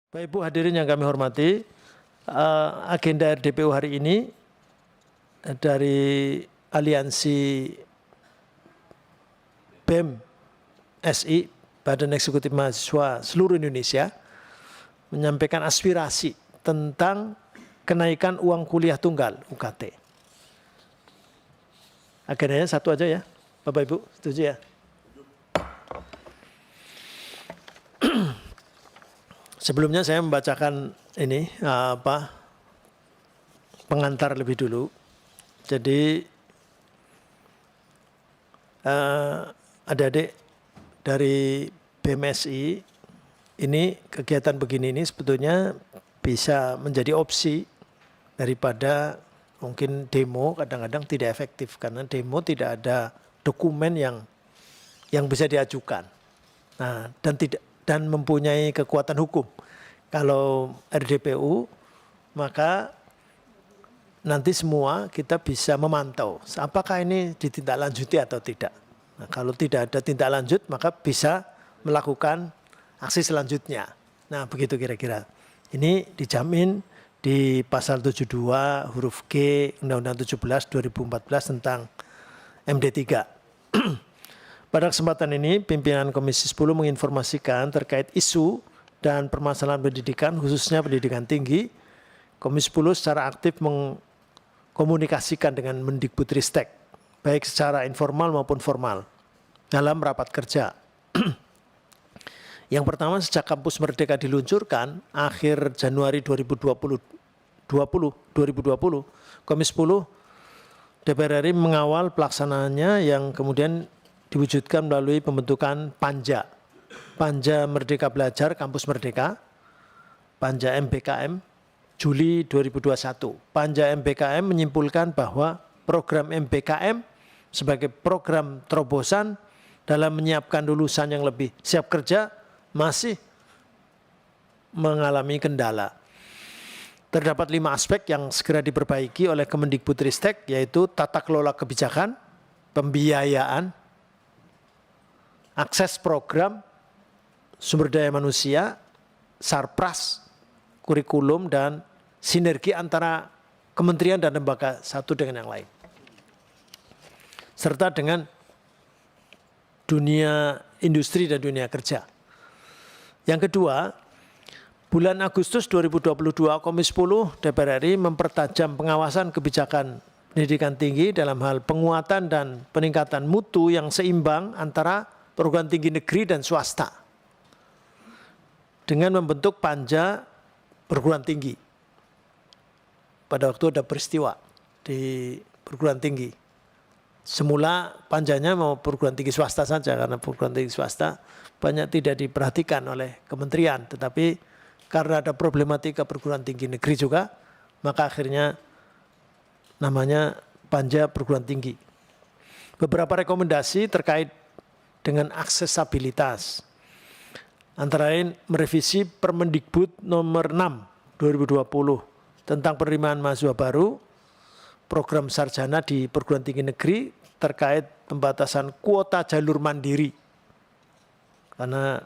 Bapak Ibu hadirin yang kami hormati, agenda RDPU hari ini dari Aliansi BEM SI, Badan Eksekutif Mahasiswa seluruh Indonesia, menyampaikan aspirasi tentang kenaikan uang kuliah tunggal UKT. Agendanya satu aja ya, Bapak Ibu, setuju ya? Sebelumnya saya membacakan ini pengantar lebih dulu. Jadi adik-adik dari BMSI ini kegiatan begini ini sebetulnya bisa menjadi opsi daripada mungkin demo kadang-kadang tidak efektif karena demo tidak ada dokumen yang bisa diajukan. Nah, dan mempunyai kekuatan hukum. Kalau RDPU, maka nanti semua kita bisa memantau apakah ini ditindaklanjuti atau tidak. Nah, kalau tidak ada tindak lanjut, maka bisa melakukan aksi selanjutnya. Nah, begitu kira-kira. Ini dijamin di pasal 72 huruf G Undang-Undang 17 2014 tentang MD3. Pada kesempatan ini, pimpinan Komisi 10 menginformasikan terkait isu dan permasalahan pendidikan, khususnya pendidikan tinggi. Komisi 10 secara aktif mengkomunikasikan dengan Mendikbudristek, baik secara informal maupun formal, dalam rapat kerja. Yang pertama, sejak Kampus Merdeka diluncurkan, akhir Januari 2020 Komisi 10 DPR RI mengawal pelaksanaannya yang kemudian diwujudkan melalui pembentukan Panja Merdeka Belajar Kampus Merdeka, Panja MBKM, Juli 2021. Panja MBKM menyimpulkan bahwa program MBKM sebagai program terobosan dalam menyiapkan lulusan yang lebih siap kerja masih mengalami kendala. Terdapat 5 aspek yang segera diperbaiki oleh Kemendikbudristek, yaitu tata kelola kebijakan, pembiayaan, akses program, sumber daya manusia, sarpras, kurikulum, dan sinergi antara kementerian dan lembaga satu dengan yang lain. Serta dengan dunia industri dan dunia kerja. Yang kedua, bulan Agustus 2022 Komisi 10 DPR RI mempertajam pengawasan kebijakan pendidikan tinggi dalam hal penguatan dan peningkatan mutu yang seimbang antara perguruan tinggi negeri dan swasta dengan membentuk Panja perguruan tinggi. Pada waktu ada peristiwa di perguruan tinggi. Semula panjanya mau perguruan tinggi swasta saja karena perguruan tinggi swasta banyak tidak diperhatikan oleh kementerian. Tetapi karena ada problematika perguruan tinggi negeri juga, maka akhirnya namanya Panja perguruan tinggi. Beberapa rekomendasi terkait dengan aksesabilitas, antara lain merevisi Permendikbud nomor 6 2020 tentang penerimaan mahasiswa baru, program sarjana di perguruan tinggi negeri terkait pembatasan kuota jalur mandiri, karena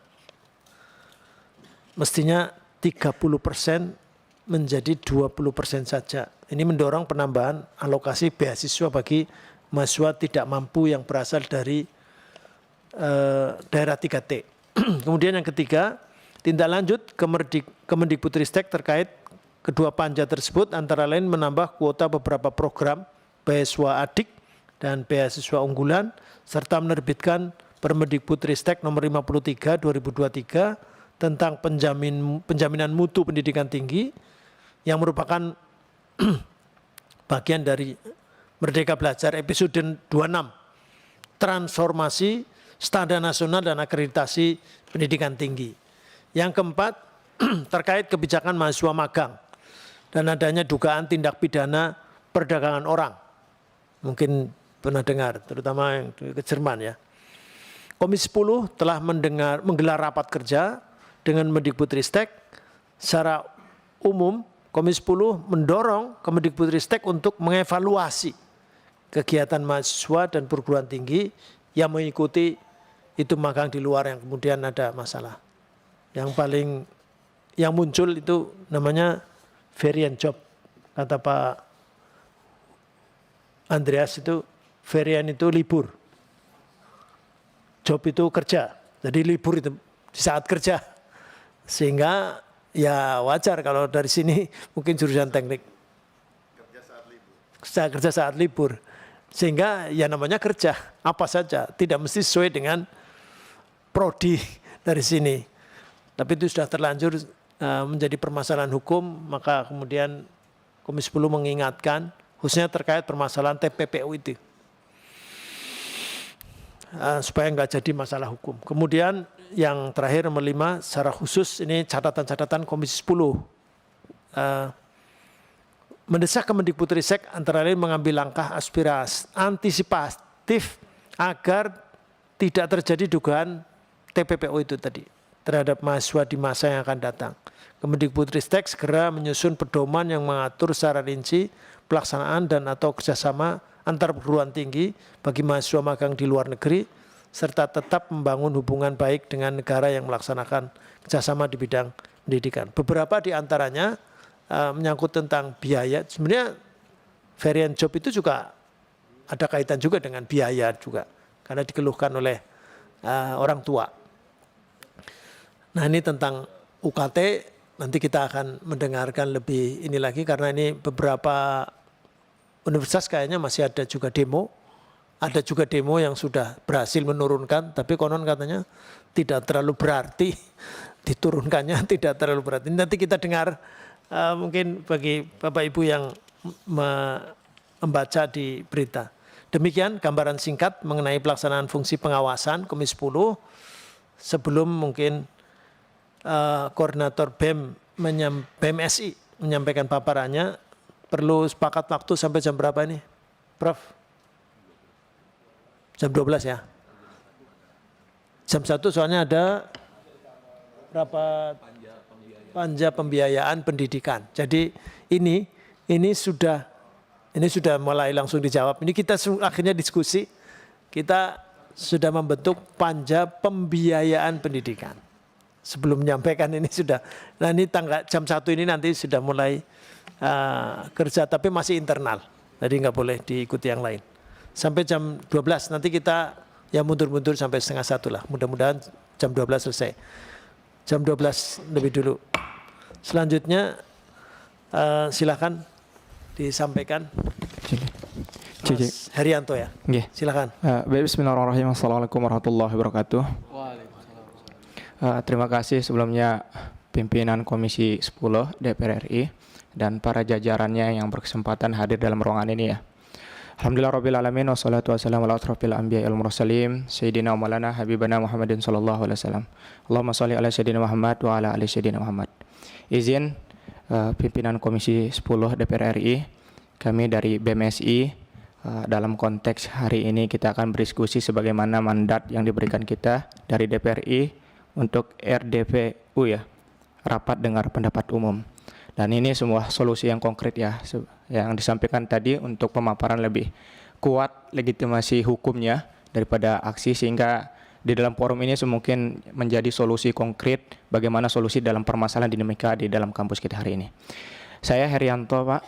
mestinya 30% menjadi 20% saja. Ini mendorong penambahan alokasi beasiswa bagi mahasiswa tidak mampu yang berasal dari daerah 3T. Kemudian yang ketiga, tindak lanjut Kemendikbudristek terkait kedua panja tersebut antara lain menambah kuota beberapa program beasiswa adik dan beasiswa unggulan serta menerbitkan Permendikbudristek nomor 53 2023 tentang penjaminan mutu pendidikan tinggi yang merupakan bagian dari Merdeka Belajar episode 26 transformasi standar nasional dan akreditasi pendidikan tinggi. Yang keempat, terkait kebijakan mahasiswa magang dan adanya dugaan tindak pidana perdagangan orang. Mungkin pernah dengar, terutama yang ke Jerman ya. Komisi 10 telah menggelar rapat kerja dengan Mendikbudristek. Secara umum, Komisi 10 mendorong Kemendikbudristek untuk mengevaluasi kegiatan mahasiswa dan perguruan tinggi yang mengikuti itu magang di luar yang kemudian ada masalah. Yang paling yang muncul itu namanya variant job. Kata Pak Andreas itu variant itu libur. Job itu kerja. Jadi libur itu di saat kerja. Sehingga ya wajar kalau dari sini mungkin jurusan teknik. Kerja saat libur. Sehingga ya namanya kerja, apa saja. Tidak mesti sesuai dengan prodi dari sini. Tapi itu sudah terlanjur menjadi permasalahan hukum, maka kemudian Komisi 10 mengingatkan, khususnya terkait permasalahan TPPU itu. Supaya nggak jadi masalah hukum. Kemudian yang terakhir nomor 5, secara khusus ini catatan-catatan Komisi 10. Mendesak Kemendikbudristek antara lain mengambil langkah antisipatif agar tidak terjadi dugaan TPPU itu tadi terhadap mahasiswa di masa yang akan datang. Kemendikbudristek segera menyusun pedoman yang mengatur secara rinci pelaksanaan dan atau kerjasama antar perguruan tinggi bagi mahasiswa magang di luar negeri, serta tetap membangun hubungan baik dengan negara yang melaksanakan kerjasama di bidang pendidikan. Beberapa di antaranya menyangkut tentang biaya. Sebenarnya variant job itu juga ada kaitan juga dengan biaya juga, karena dikeluhkan oleh orang tua. Nah ini tentang UKT, nanti kita akan mendengarkan lebih ini lagi, karena ini beberapa universitas kayaknya masih ada juga demo. Ada juga demo yang sudah berhasil menurunkan, tapi konon katanya tidak terlalu berarti, diturunkannya tidak terlalu berarti. Nanti kita dengar mungkin bagi Bapak Ibu yang membaca di berita. Demikian gambaran singkat mengenai pelaksanaan fungsi pengawasan Komisi 10. Sebelum mungkin koordinator BEM-SI menyampaikan paparannya, perlu sepakat waktu sampai jam berapa ini, Prof? Jam 12 ya? Jam 1 soalnya ada rapat panja pembiayaan pendidikan. Jadi ini sudah mulai langsung dijawab. Ini kita akhirnya diskusi, kita sudah membentuk panja pembiayaan pendidikan. Sebelum menyampaikan ini sudah, nah ini tanggal jam 1 ini nanti sudah mulai kerja, tapi masih internal. Jadi nggak boleh diikuti yang lain. Sampai jam 12 nanti kita ya mundur-mundur sampai setengah 1 lah. Mudah-mudahan jam 12 selesai. Jam 12 lebih dulu. Selanjutnya silakan disampaikan Mas Herianto ya. Silakan. Bismillahirrahmanirrahim. Assalamualaikum warahmatullahi wabarakatuh. Terima kasih sebelumnya pimpinan Komisi 10 DPR RI dan para jajarannya yang berkesempatan hadir dalam ruangan ini ya. Alhamdulillah rabbil alamin wassalatu wassalamu ala asrofil anbiya'i wal mursalin sayyidina wa maulana habibana Muhammadin sallallahu alaihi wasallam. Allahumma shalli ala sayyidina Muhammad wa ala ali sayyidina Muhammad. Izin pimpinan Komisi 10 DPR RI, kami dari BEM-SI dalam konteks hari ini kita akan berdiskusi sebagaimana mandat yang diberikan kita dari DPR RI untuk RDPU ya, rapat dengar pendapat umum. Dan ini semua solusi yang konkret ya, yang disampaikan tadi untuk pemaparan lebih kuat legitimasi hukumnya daripada aksi, sehingga di dalam forum ini mungkin menjadi solusi konkret bagaimana solusi dalam permasalahan dinamika di dalam kampus kita hari ini. Saya Herianto Pak,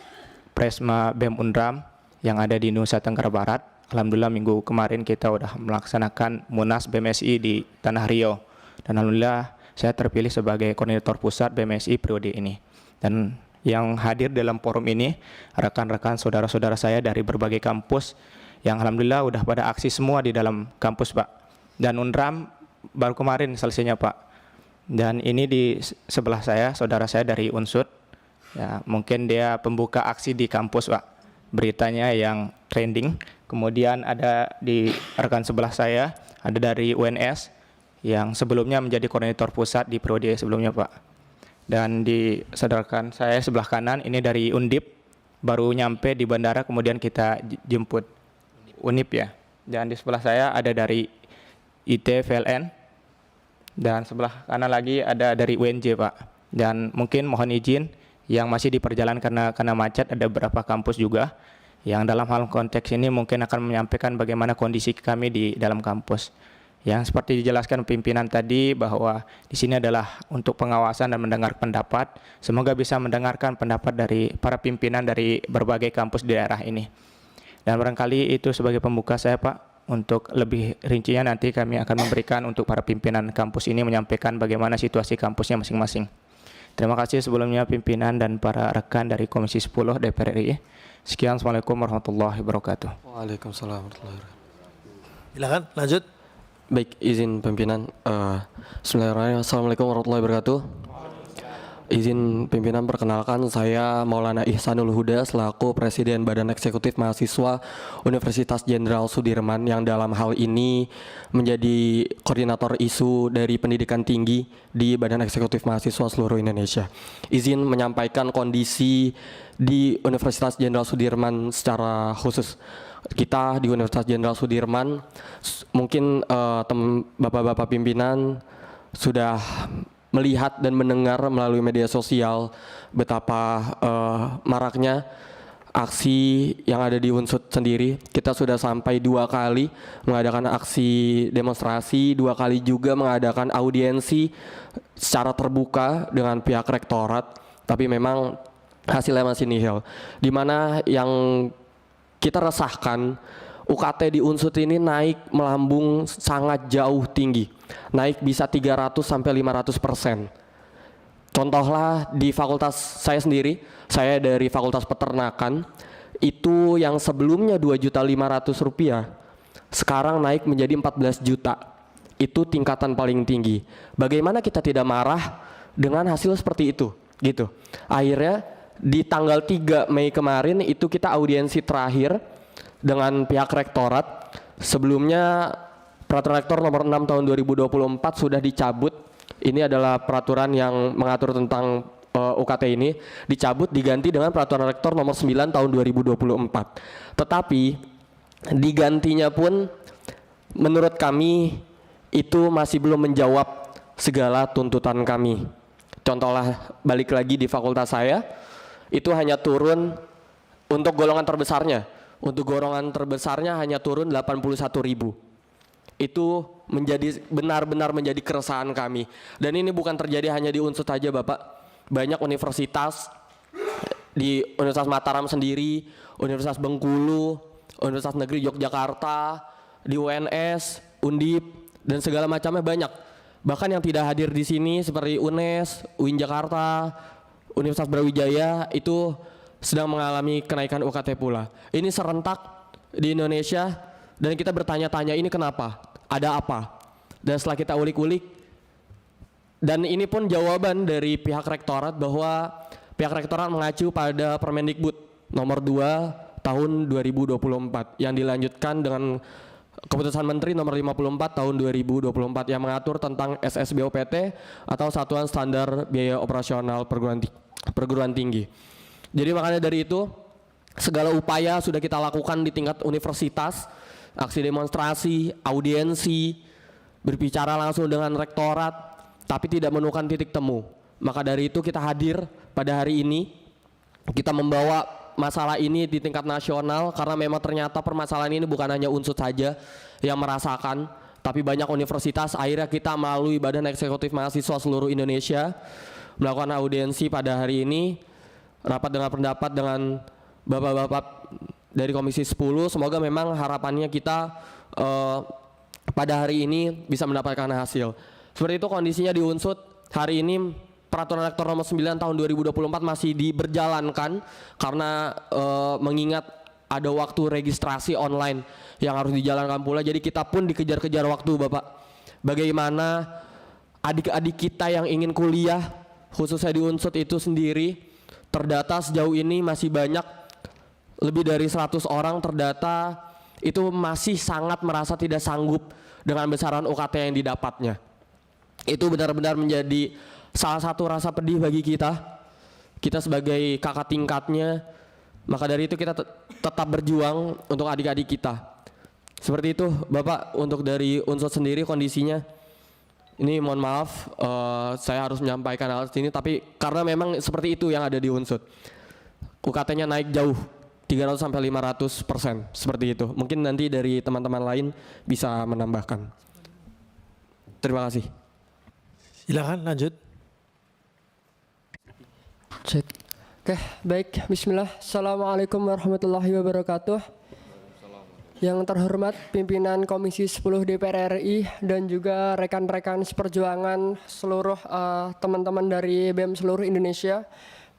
Presma BEM Undram yang ada di Nusa Tenggara Barat. Alhamdulillah minggu kemarin kita sudah melaksanakan Munas BEM-SI di Tanah Riau. Dan alhamdulillah saya terpilih sebagai koordinator pusat BEM-SI periode ini. Dan yang hadir dalam forum ini rekan-rekan saudara-saudara saya dari berbagai kampus yang alhamdulillah udah pada aksi semua di dalam kampus Pak. Dan Undram baru kemarin selesainya Pak. Dan ini di sebelah saya saudara saya dari Unsud. Ya, mungkin dia pembuka aksi di kampus Pak. Beritanya yang trending. Kemudian ada di rekan sebelah saya ada dari UNS yang sebelumnya menjadi koordinator pusat di periode sebelumnya Pak. Dan di saudarakan saya sebelah kanan ini dari Undip, baru nyampe di bandara kemudian kita jemput. Unip ya. Dan di sebelah saya ada dari ITVLN dan sebelah kanan lagi ada dari UNJ Pak. Dan mungkin mohon izin yang masih di perjalanan karena macet, ada beberapa kampus juga yang dalam hal konteks ini mungkin akan menyampaikan bagaimana kondisi kami di dalam kampus. Yang seperti dijelaskan pimpinan tadi bahwa di sini adalah untuk pengawasan dan mendengar pendapat. Semoga bisa mendengarkan pendapat dari para pimpinan dari berbagai kampus di daerah ini. Dan barangkali itu sebagai pembuka saya, Pak. Untuk lebih rincinya nanti kami akan memberikan untuk para pimpinan kampus ini menyampaikan bagaimana situasi kampusnya masing-masing. Terima kasih sebelumnya pimpinan dan para rekan dari Komisi 10 DPR RI. Sekian, Assalamualaikum warahmatullahi wabarakatuh. Waalaikumsalam warahmatullahi wabarakatuh. Silakan lanjut. Baik, izin pimpinan. Bismillahirrahmanirrahim. Assalamualaikum warahmatullahi wabarakatuh. Izin pimpinan, perkenalkan saya Maulana Ihsanul Huda selaku Presiden Badan Eksekutif Mahasiswa Universitas Jenderal Sudirman yang dalam hal ini menjadi koordinator isu dari pendidikan tinggi di Badan Eksekutif Mahasiswa seluruh Indonesia. Izin menyampaikan kondisi di Universitas Jenderal Sudirman secara khusus. Kita di Universitas Jenderal Sudirman, mungkin bapak-bapak pimpinan sudah melihat dan mendengar melalui media sosial betapa maraknya aksi yang ada di Unsud sendiri. Kita sudah sampai 2 kali mengadakan aksi demonstrasi, 2 kali juga mengadakan audiensi secara terbuka dengan pihak rektorat, tapi memang hasilnya masih nihil. Di mana yang kita resahkan, UKT di Unsud ini naik melambung sangat jauh tinggi, naik bisa 300 sampai 500%. Contohlah di fakultas saya sendiri, saya dari Fakultas Peternakan, itu yang sebelumnya Rp2.500.000, sekarang naik menjadi 14 juta. Itu tingkatan paling tinggi. Bagaimana kita tidak marah dengan hasil seperti itu, gitu. Akhirnya di tanggal 3 Mei kemarin itu kita audiensi terakhir dengan pihak rektorat. Sebelumnya Peraturan Rektor nomor 6 tahun 2024 sudah dicabut. Ini adalah peraturan yang mengatur tentang UKT ini, dicabut diganti dengan Peraturan Rektor nomor 9 tahun 2024. Tetapi digantinya pun menurut kami itu masih belum menjawab segala tuntutan kami. Contohlah balik lagi di fakultas saya, itu hanya turun untuk golongan terbesarnya. Untuk golongan terbesarnya hanya turun 81.000. Itu benar-benar menjadi keresahan kami. Dan ini bukan terjadi hanya di Unsud saja, Bapak. Banyak universitas, di Universitas Mataram sendiri, Universitas Bengkulu, Universitas Negeri Yogyakarta, di UNS, Undip, dan segala macamnya banyak. Bahkan yang tidak hadir di sini seperti UNES, UIN Jakarta, Universitas Brawijaya itu sedang mengalami kenaikan UKT pula. Ini serentak di Indonesia dan kita bertanya-tanya ini kenapa? Ada apa? Dan setelah kita ulik-ulik, dan ini pun jawaban dari pihak rektorat bahwa pihak rektorat mengacu pada Permendikbud nomor 2 tahun 2024 yang dilanjutkan dengan Keputusan Menteri nomor 54 tahun 2024 yang mengatur tentang SSBOPT atau Satuan Standar Biaya Operasional Perguruan Tinggi. Jadi makanya dari itu segala upaya sudah kita lakukan di tingkat universitas, aksi demonstrasi, audiensi, berbicara langsung dengan rektorat, tapi tidak menemukan titik temu. Maka dari itu kita hadir pada hari ini, kita membawa masalah ini di tingkat nasional karena memang ternyata permasalahan ini bukan hanya Unsud saja yang merasakan, tapi banyak universitas. Akhirnya kita melalui Badan Eksekutif Mahasiswa seluruh Indonesia melakukan audiensi pada hari ini, rapat dengan pendapat dengan bapak-bapak dari Komisi 10. Semoga memang harapannya kita pada hari ini bisa mendapatkan hasil. Seperti itu kondisinya di Unsud hari ini. Peraturan Rektor nomor 9 tahun 2024 masih diberjalankan karena mengingat ada waktu registrasi online yang harus dijalankan pula. Jadi kita pun dikejar-kejar waktu, Bapak. Bagaimana adik-adik kita yang ingin kuliah khususnya di Unsud itu sendiri, terdata sejauh ini masih banyak, lebih dari 100 orang terdata, itu masih sangat merasa tidak sanggup dengan besaran UKT yang didapatnya. Itu benar-benar menjadi salah satu rasa pedih bagi kita sebagai kakak tingkatnya. Maka dari itu kita tetap berjuang untuk adik-adik kita. Seperti itu Bapak, untuk dari Unsud sendiri kondisinya. Ini mohon maaf saya harus menyampaikan hal ini, tapi karena memang seperti itu yang ada di Unsud. UKT-nya naik jauh, 300 sampai 500%, seperti itu. Mungkin nanti dari teman-teman lain bisa menambahkan. Terima kasih. Silakan lanjut. Cek. Oke, baik. Bismillah. Assalamualaikum warahmatullahi wabarakatuh. Yang terhormat pimpinan Komisi 10 DPR RI dan juga rekan-rekan seperjuangan seluruh teman-teman dari BEM seluruh Indonesia.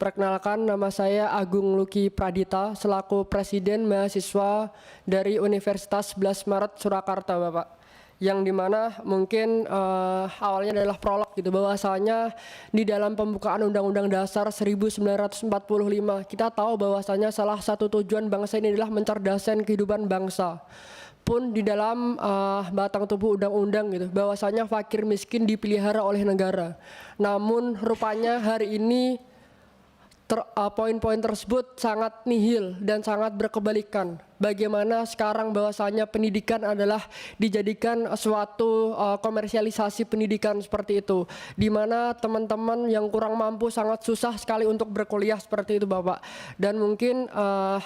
Perkenalkan, nama saya Agung Luki Pradita selaku Presiden Mahasiswa dari Universitas 11 Maret Surakarta, Bapak. Yang dimana mungkin awalnya adalah prolog gitu, bahwasanya di dalam pembukaan Undang-Undang Dasar 1945 kita tahu bahwasanya salah satu tujuan bangsa ini adalah mencerdaskan kehidupan bangsa. Pun di dalam batang tubuh undang-undang gitu, bahwasanya fakir miskin dipelihara oleh negara. Namun rupanya hari ini poin-poin tersebut sangat nihil dan sangat berkebalikan. Bagaimana sekarang bahwasanya pendidikan adalah dijadikan suatu komersialisasi pendidikan seperti itu, di mana teman-teman yang kurang mampu sangat susah sekali untuk berkuliah seperti itu, Bapak. Dan mungkin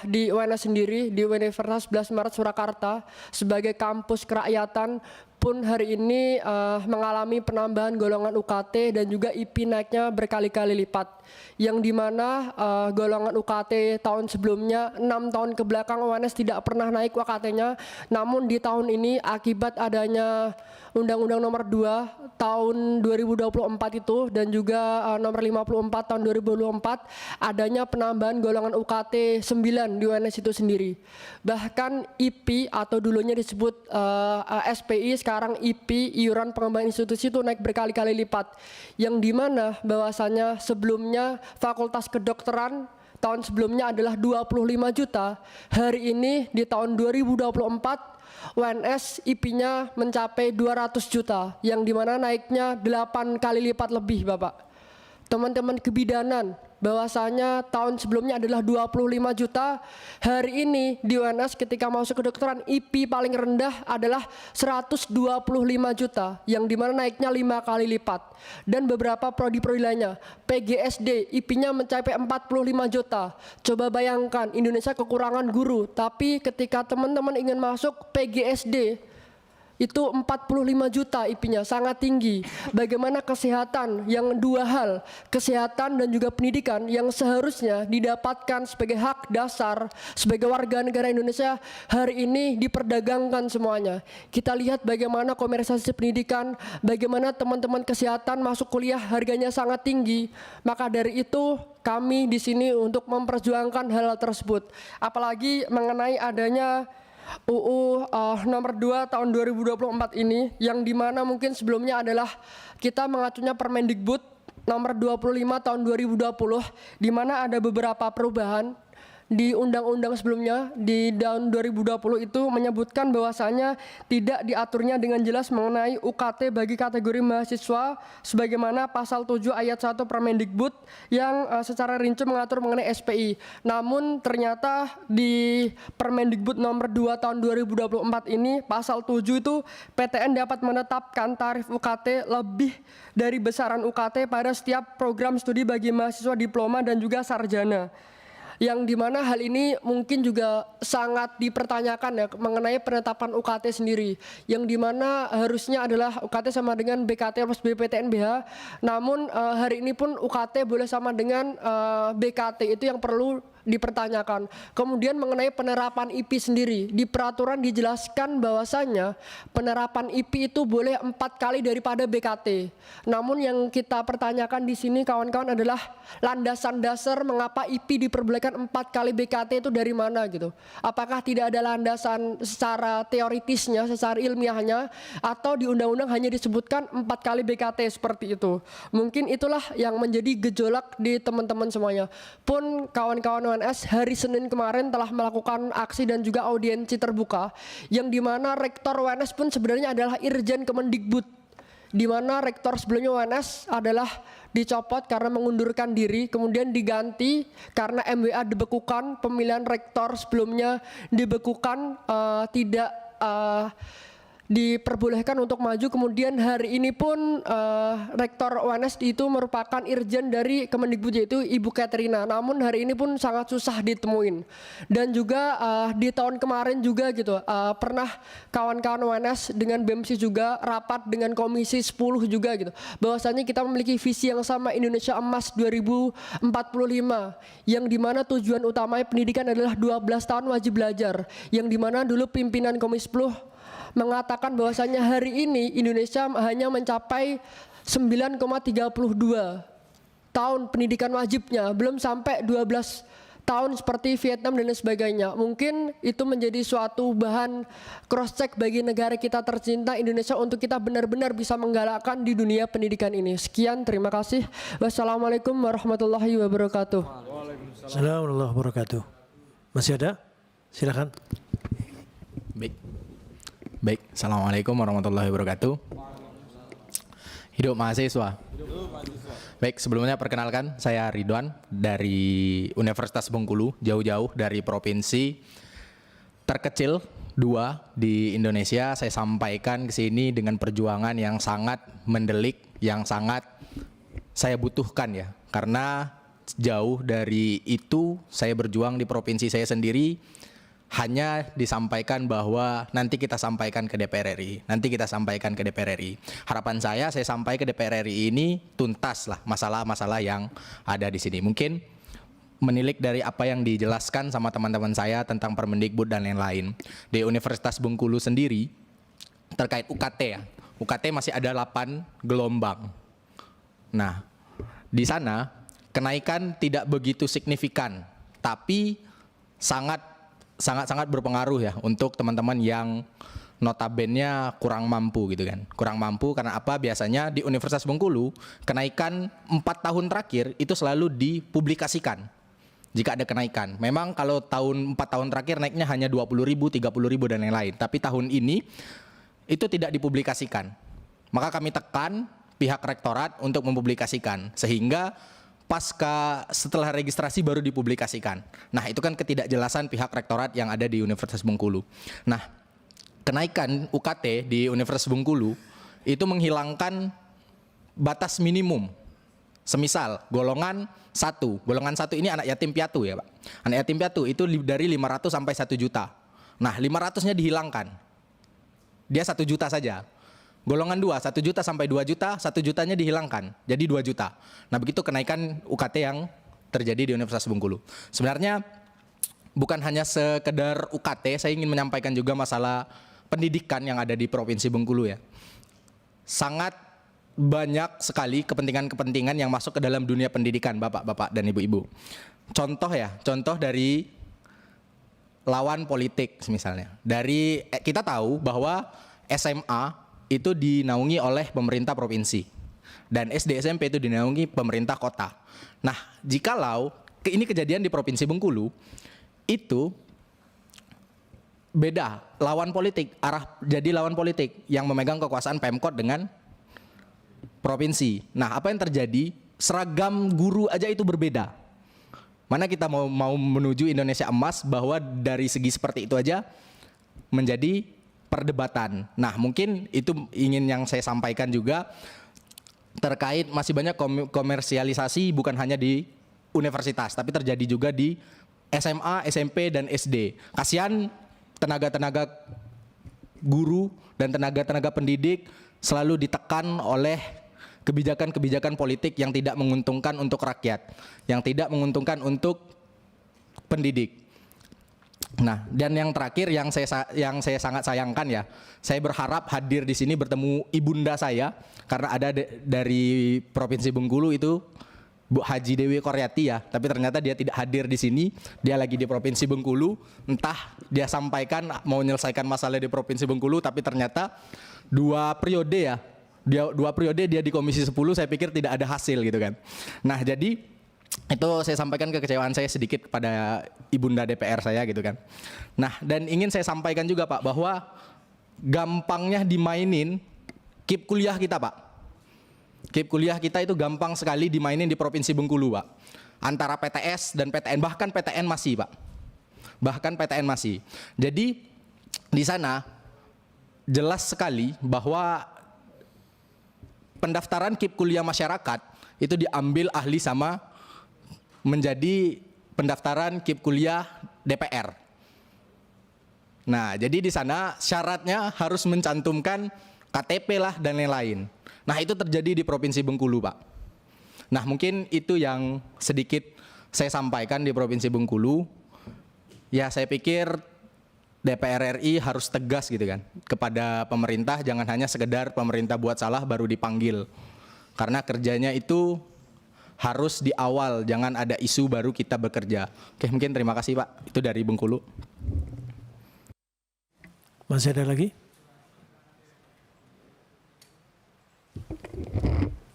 di UNS sendiri, di Universitas 11 Maret Surakarta sebagai kampus kerakyatan pun hari ini mengalami penambahan golongan UKT dan juga IP naiknya berkali-kali lipat, yang dimana golongan UKT tahun sebelumnya 6 tahun ke belakang UNS tidak pernah naik UKT-nya, namun di tahun ini akibat adanya Undang-Undang Nomor 2 tahun 2024 itu dan juga Nomor 54 tahun 2024 adanya penambahan golongan UKT 9 di UNS itu sendiri. Bahkan IP atau dulunya disebut SPI, sekarang IP, iuran pengembangan institusi itu naik berkali-kali lipat, yang dimana bahwasanya sebelumnya Fakultas Kedokteran tahun sebelumnya adalah 25 juta, hari ini di tahun 2024 UNS IP-nya mencapai 200 juta, yang dimana naiknya 8 kali lipat lebih, Bapak. Teman-teman kebidanan, bahwasanya tahun sebelumnya adalah 25 juta, hari ini di UNS ketika masuk kedokteran IP paling rendah adalah 125 juta, yang dimana naiknya 5 kali lipat. Dan beberapa prodi-prodi lainnya, PGSD IP-nya mencapai 45 juta. Coba bayangkan, Indonesia kekurangan guru, tapi ketika teman-teman ingin masuk PGSD itu 45 juta IP-nya, sangat tinggi. Bagaimana kesehatan, yang dua hal, kesehatan dan juga pendidikan yang seharusnya didapatkan sebagai hak dasar sebagai warga negara Indonesia, hari ini diperdagangkan semuanya. Kita lihat bagaimana komersialisasi pendidikan, bagaimana teman-teman kesehatan masuk kuliah harganya sangat tinggi. Maka dari itu kami di sini untuk memperjuangkan hal tersebut. Apalagi mengenai adanya UU nomor 2 tahun 2024 ini, yang dimana mungkin sebelumnya adalah kita mengacunya Permendikbud nomor 25 tahun 2020, di mana ada beberapa perubahan di undang-undang sebelumnya di tahun 2020 itu menyebutkan bahwasanya tidak diaturnya dengan jelas mengenai UKT bagi kategori mahasiswa sebagaimana pasal 7 ayat 1 Permendikbud yang secara rinci mengatur mengenai SPI. Namun ternyata di Permendikbud nomor 2 tahun 2024 ini pasal 7 itu PTN dapat menetapkan tarif UKT lebih dari besaran UKT pada setiap program studi bagi mahasiswa diploma dan juga sarjana. Yang dimana hal ini mungkin juga sangat dipertanyakan ya mengenai penetapan UKT sendiri, yang dimana harusnya adalah UKT sama dengan BKT plus BPTN-BH, namun hari ini pun UKT boleh sama dengan BKT, itu yang perlu dipertanyakan. Kemudian mengenai penerapan IP sendiri, di peraturan dijelaskan bahwasanya penerapan IP itu boleh 4 kali daripada BKT. Namun yang kita pertanyakan di sini kawan-kawan adalah landasan dasar mengapa IP diperbolehkan 4 kali BKT itu dari mana gitu. Apakah tidak ada landasan secara teoritisnya, secara ilmiahnya, atau di undang-undang hanya disebutkan 4 kali BKT seperti itu. Mungkin itulah yang menjadi gejolak di teman-teman semuanya. Pun kawan-kawan UNS hari Senin kemarin telah melakukan aksi dan juga audiensi terbuka, yang dimana rektor UNS pun sebenarnya adalah Irjen Kemendikbud, di mana rektor sebelumnya UNS adalah dicopot karena mengundurkan diri, kemudian diganti karena MWA dibekukan, pemilihan rektor sebelumnya dibekukan, tidak diperbolehkan untuk maju. Kemudian hari ini pun Rektor UNS itu merupakan Irjen dari Kemendikbud, yaitu Ibu Katrina. Namun hari ini pun sangat susah ditemuin. Dan juga di tahun kemarin juga gitu pernah kawan-kawan UNS dengan BEMSI juga rapat dengan Komisi 10 juga gitu. Bahwasanya kita memiliki visi yang sama, Indonesia Emas 2045, yang dimana tujuan utamanya pendidikan adalah 12 tahun wajib belajar. Yang dimana dulu pimpinan Komisi 10 mengatakan bahwasanya hari ini Indonesia hanya mencapai 9,32 tahun pendidikan wajibnya, belum sampai 12 tahun seperti Vietnam dan lain sebagainya. Mungkin itu menjadi suatu bahan cross check bagi negara kita tercinta Indonesia untuk kita benar-benar bisa menggalakkan di dunia pendidikan ini. Sekian, terima kasih. Wassalamualaikum warahmatullahi wabarakatuh. Assalamualaikum warahmatullahi wabarakatuh. Masih ada? Silakan. Baik, Assalamualaikum warahmatullahi wabarakatuh. Hidup mahasiswa. Baik, sebelumnya perkenalkan, saya Ridwan dari Universitas Bengkulu, jauh-jauh dari provinsi terkecil 2 di Indonesia. Saya sampaikan ke sini dengan perjuangan yang sangat mendelik, yang sangat saya butuhkan ya. Karena jauh dari itu saya berjuang di provinsi saya sendiri, hanya disampaikan bahwa nanti kita sampaikan ke DPR RI, nanti kita sampaikan ke DPR RI. Harapan saya sampai ke DPR RI ini tuntas lah masalah-masalah yang ada di sini. Mungkin menilik dari apa yang dijelaskan sama teman-teman saya tentang Permendikbud dan lain-lain. Di Universitas Bengkulu sendiri terkait UKT ya, UKT masih ada 8 gelombang. Nah, di kenaikan tidak begitu signifikan, tapi sangat berpengaruh ya untuk teman-teman yang notabene kurang mampu gitu kan. Kurang mampu karena apa? Biasanya di Universitas Bengkulu kenaikan 4 tahun terakhir itu selalu dipublikasikan. Jika ada kenaikan. Memang kalau 4 tahun terakhir naiknya hanya 20.000, 30.000 dan lain-lain. Tapi tahun ini itu tidak dipublikasikan. Maka kami tekan pihak rektorat untuk mempublikasikan sehingga setelah registrasi baru dipublikasikan. Nah, itu kan ketidakjelasan pihak rektorat yang ada di Universitas Bengkulu. Nah, kenaikan UKT di Universitas Bengkulu itu menghilangkan batas minimum. Semisal golongan 1 ini anak yatim piatu ya Pak. Anak yatim piatu itu dari 500 sampai 1 juta. Nah, 500-nya dihilangkan. Dia 1 juta saja. Golongan 2, 1 juta sampai 2 juta, 1 jutanya dihilangkan, jadi 2 juta. Nah, begitu kenaikan UKT yang terjadi di Universitas Bengkulu. Sebenarnya bukan hanya sekedar UKT, saya ingin menyampaikan juga masalah pendidikan yang ada di Provinsi Bengkulu ya. Sangat banyak sekali kepentingan-kepentingan yang masuk ke dalam dunia pendidikan, Bapak-bapak dan Ibu-ibu. Contoh dari lawan politik misalnya. Kita tahu bahwa SMA itu dinaungi oleh pemerintah provinsi dan SD SMP itu dinaungi pemerintah kota. Nah, jikalau ini kejadian di Provinsi Bengkulu itu beda lawan politik, jadi lawan politik yang memegang kekuasaan Pemkot dengan provinsi. Nah, apa yang terjadi? Seragam guru aja itu berbeda. Mana kita mau menuju Indonesia Emas bahwa dari segi seperti itu aja menjadi perdebatan. Nah, mungkin itu ingin yang saya sampaikan juga terkait masih banyak komersialisasi bukan hanya di universitas, tapi terjadi juga di SMA, SMP, dan SD. Kasihan tenaga-tenaga guru dan tenaga-tenaga pendidik selalu ditekan oleh kebijakan-kebijakan politik yang tidak menguntungkan untuk rakyat, yang tidak menguntungkan untuk pendidik. Nah, dan yang terakhir yang saya sangat sayangkan ya, saya berharap hadir di sini bertemu ibunda saya karena ada dari Provinsi Bengkulu itu Bu Haji Dewi Koryati ya, tapi ternyata dia tidak hadir di sini, dia lagi di Provinsi Bengkulu, entah dia sampaikan mau menyelesaikan masalah di Provinsi Bengkulu, tapi ternyata 2 periode dia di Komisi 10, saya pikir tidak ada hasil gitu kan. Nah, jadi itu saya sampaikan kekecewaan saya sedikit kepada ibunda DPR saya gitu kan. Nah, dan ingin saya sampaikan juga Pak bahwa gampangnya dimainin KIP kuliah kita Pak. KIP kuliah kita itu gampang sekali dimainin di Provinsi Bengkulu Pak. Antara PTS dan PTN, bahkan PTN masih Pak. Bahkan PTN masih. Jadi di sana jelas sekali bahwa pendaftaran KIP kuliah masyarakat itu diambil ahli sama menjadi pendaftaran KIP kuliah DPR. Nah, jadi di sana syaratnya harus mencantumkan KTP lah dan lain-lain. Nah, itu terjadi di Provinsi Bengkulu, Pak. Nah, mungkin itu yang sedikit saya sampaikan di Provinsi Bengkulu. Ya, saya pikir DPR RI harus tegas gitu kan kepada pemerintah, jangan hanya sekedar pemerintah buat salah baru dipanggil. Karena kerjanya itu harus di awal, jangan ada isu baru kita bekerja. Oke, mungkin terima kasih Pak. Itu dari Bengkulu. Masih ada lagi?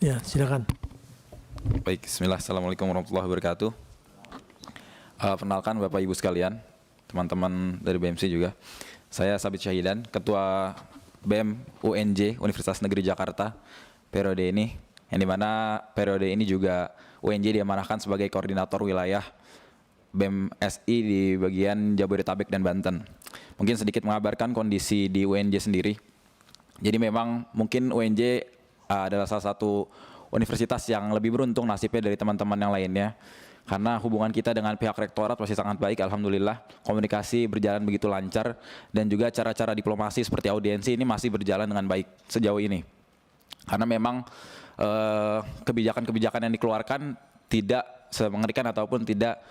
Ya, silakan. Baik, bismillah. Assalamualaikum warahmatullahi wabarakatuh. Perkenalkan Bapak Ibu sekalian, teman-teman dari BMC juga. Saya Sabit Syahidan, Ketua BEM UNJ Universitas Negeri Jakarta periode ini, yang dimana periode ini juga UNJ diamanahkan sebagai koordinator wilayah BEM SI di bagian Jabodetabek dan Banten. Mungkin sedikit mengabarkan kondisi di UNJ sendiri. Jadi memang mungkin UNJ adalah salah satu universitas yang lebih beruntung nasibnya dari teman-teman yang lainnya. Karena hubungan kita dengan pihak rektorat masih sangat baik, alhamdulillah. Komunikasi berjalan begitu lancar dan juga cara-cara diplomasi seperti audiensi ini masih berjalan dengan baik sejauh ini. Karena memang kebijakan-kebijakan yang dikeluarkan tidak semengerikan ataupun tidak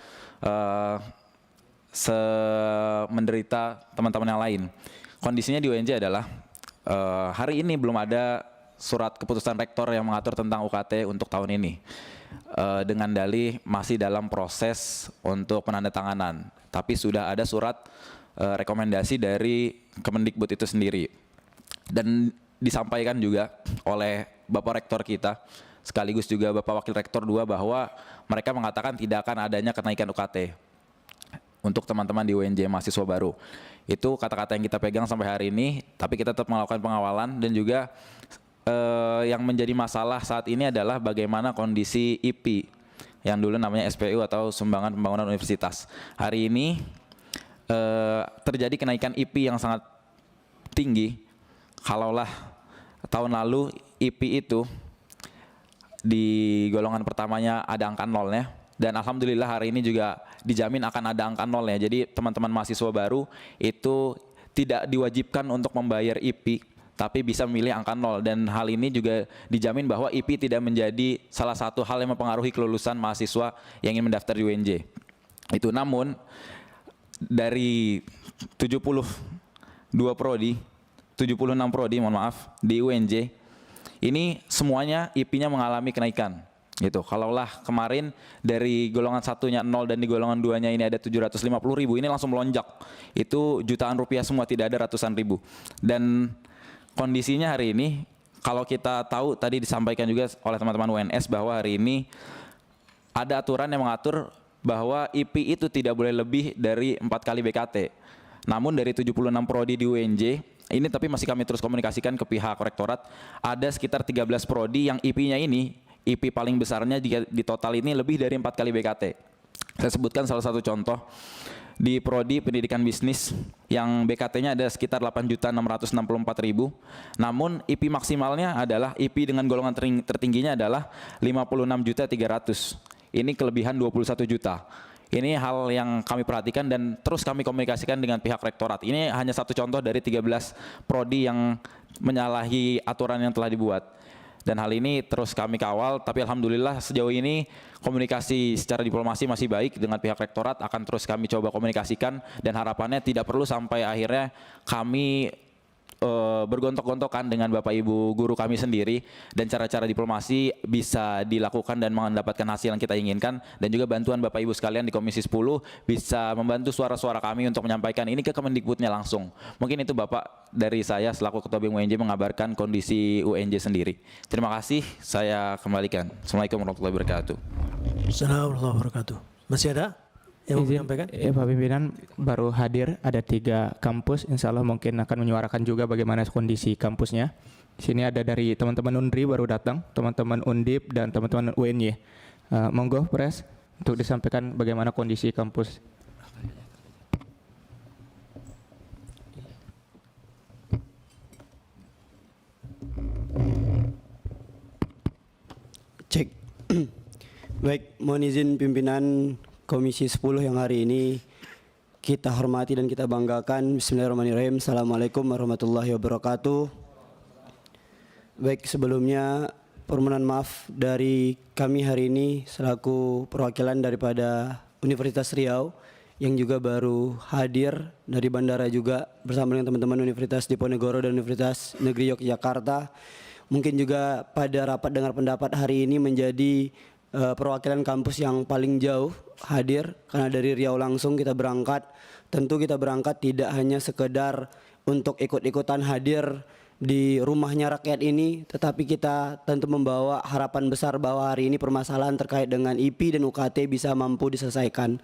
semenderita teman-teman yang lain. Kondisinya di UNJ adalah hari ini belum ada surat keputusan rektor yang mengatur tentang UKT untuk tahun ini. Dengan dalih masih dalam proses untuk penandatanganan, tapi sudah ada surat rekomendasi dari Kemendikbud itu sendiri, dan disampaikan juga oleh Bapak Rektor kita sekaligus juga Bapak Wakil Rektor 2 bahwa mereka mengatakan tidak akan adanya kenaikan UKT untuk teman-teman di UNJ mahasiswa baru. Itu kata-kata yang kita pegang sampai hari ini, tapi kita tetap melakukan pengawalan. Dan juga yang menjadi masalah saat ini adalah bagaimana kondisi IP yang dulu namanya SPU atau Sumbangan Pembangunan Universitas. Hari ini terjadi kenaikan IP yang sangat tinggi. Kalaulah tahun lalu IP itu di golongan pertamanya ada angka nolnya, dan alhamdulillah hari ini juga dijamin akan ada angka nolnya. Jadi teman-teman mahasiswa baru itu tidak diwajibkan untuk membayar IP, tapi bisa memilih angka 0, dan hal ini juga dijamin bahwa IP tidak menjadi salah satu hal yang mempengaruhi kelulusan mahasiswa yang ingin mendaftar di UNJ. Itu namun dari 72 prodi, 76 prodi mohon maaf di UNJ ini semuanya IP-nya mengalami kenaikan. Gitu. Kalaulah kemarin dari golongan 1-nya 0 dan di golongan 2-nya ini ada 750.000, ini langsung melonjak. Itu jutaan rupiah semua, tidak ada ratusan ribu. Dan kondisinya hari ini, kalau kita tahu tadi disampaikan juga oleh teman-teman UNS bahwa hari ini ada aturan yang mengatur bahwa IP itu tidak boleh lebih dari 4 kali BKT. Namun dari 76 prodi di UNJ, ini tapi masih kami terus komunikasikan ke pihak rektorat, ada sekitar 13 prodi yang IP-nya ini, IP paling besarnya di total ini lebih dari 4 kali BKT. Saya sebutkan salah satu contoh. Di prodi pendidikan bisnis yang BKT-nya ada sekitar 8.664.000, namun IP maksimalnya adalah IP dengan golongan tertingginya adalah 56.300.000. Ini kelebihan 21 juta. Ini hal yang kami perhatikan dan terus kami komunikasikan dengan pihak rektorat. Ini hanya satu contoh dari 13 prodi yang menyalahi aturan yang telah dibuat. Dan hal ini terus kami kawal, tapi alhamdulillah sejauh ini komunikasi secara diplomasi masih baik dengan pihak rektorat, akan terus kami coba komunikasikan, dan harapannya tidak perlu sampai akhirnya kami bergontok-gontokan dengan Bapak Ibu guru kami sendiri, dan cara-cara diplomasi bisa dilakukan dan mendapatkan hasil yang kita inginkan, dan juga bantuan Bapak Ibu sekalian di Komisi 10 bisa membantu suara-suara kami untuk menyampaikan ini ke Kemendikbudnya langsung. Mungkin itu Bapak dari saya selaku Ketua BEM UNJ mengabarkan kondisi UNJ sendiri. Terima kasih, saya kembalikan. Assalamualaikum warahmatullahi wabarakatuh. Assalamualaikum warahmatullahi wabarakatuh. Masih ada yang mau menyampaikan? Pak Pimpinan baru hadir, ada 3 kampus, insya Allah mungkin akan menyuarakan juga bagaimana kondisi kampusnya. Di sini ada dari teman-teman UNDRI baru datang, teman-teman UNDIP dan teman-teman UNY. Monggo Pres untuk disampaikan bagaimana kondisi kampus. Baik, mohon izin pimpinan Komisi 10 yang hari ini kita hormati dan kita banggakan. Bismillahirrahmanirrahim. Assalamualaikum warahmatullahi wabarakatuh. Baik, sebelumnya permohonan maaf dari kami hari ini selaku perwakilan daripada Universitas Riau yang juga baru hadir dari bandara juga bersama dengan teman-teman Universitas Diponegoro dan Universitas Negeri Yogyakarta. Mungkin juga pada rapat dengar pendapat hari ini menjadi perwakilan kampus yang paling jauh hadir, karena dari Riau langsung kita berangkat. Tentu kita berangkat tidak hanya sekedar untuk ikut-ikutan hadir di rumahnya rakyat ini, tetapi kita tentu membawa harapan besar bahwa hari ini permasalahan terkait dengan IP dan UKT bisa mampu diselesaikan.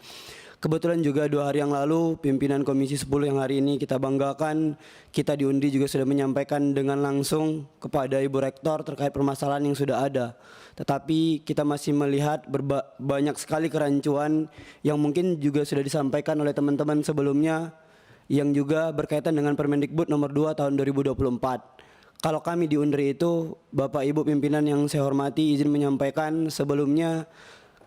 Kebetulan juga 2 hari yang lalu pimpinan Komisi 10 yang hari ini kita banggakan, kita di Undri juga sudah menyampaikan dengan langsung kepada Ibu Rektor terkait permasalahan yang sudah ada. Tetapi kita masih melihat banyak sekali kerancuan yang mungkin juga sudah disampaikan oleh teman-teman sebelumnya yang juga berkaitan dengan Permendikbud nomor 2 tahun 2024. Kalau kami di Undri itu, Bapak Ibu pimpinan yang saya hormati, izin menyampaikan sebelumnya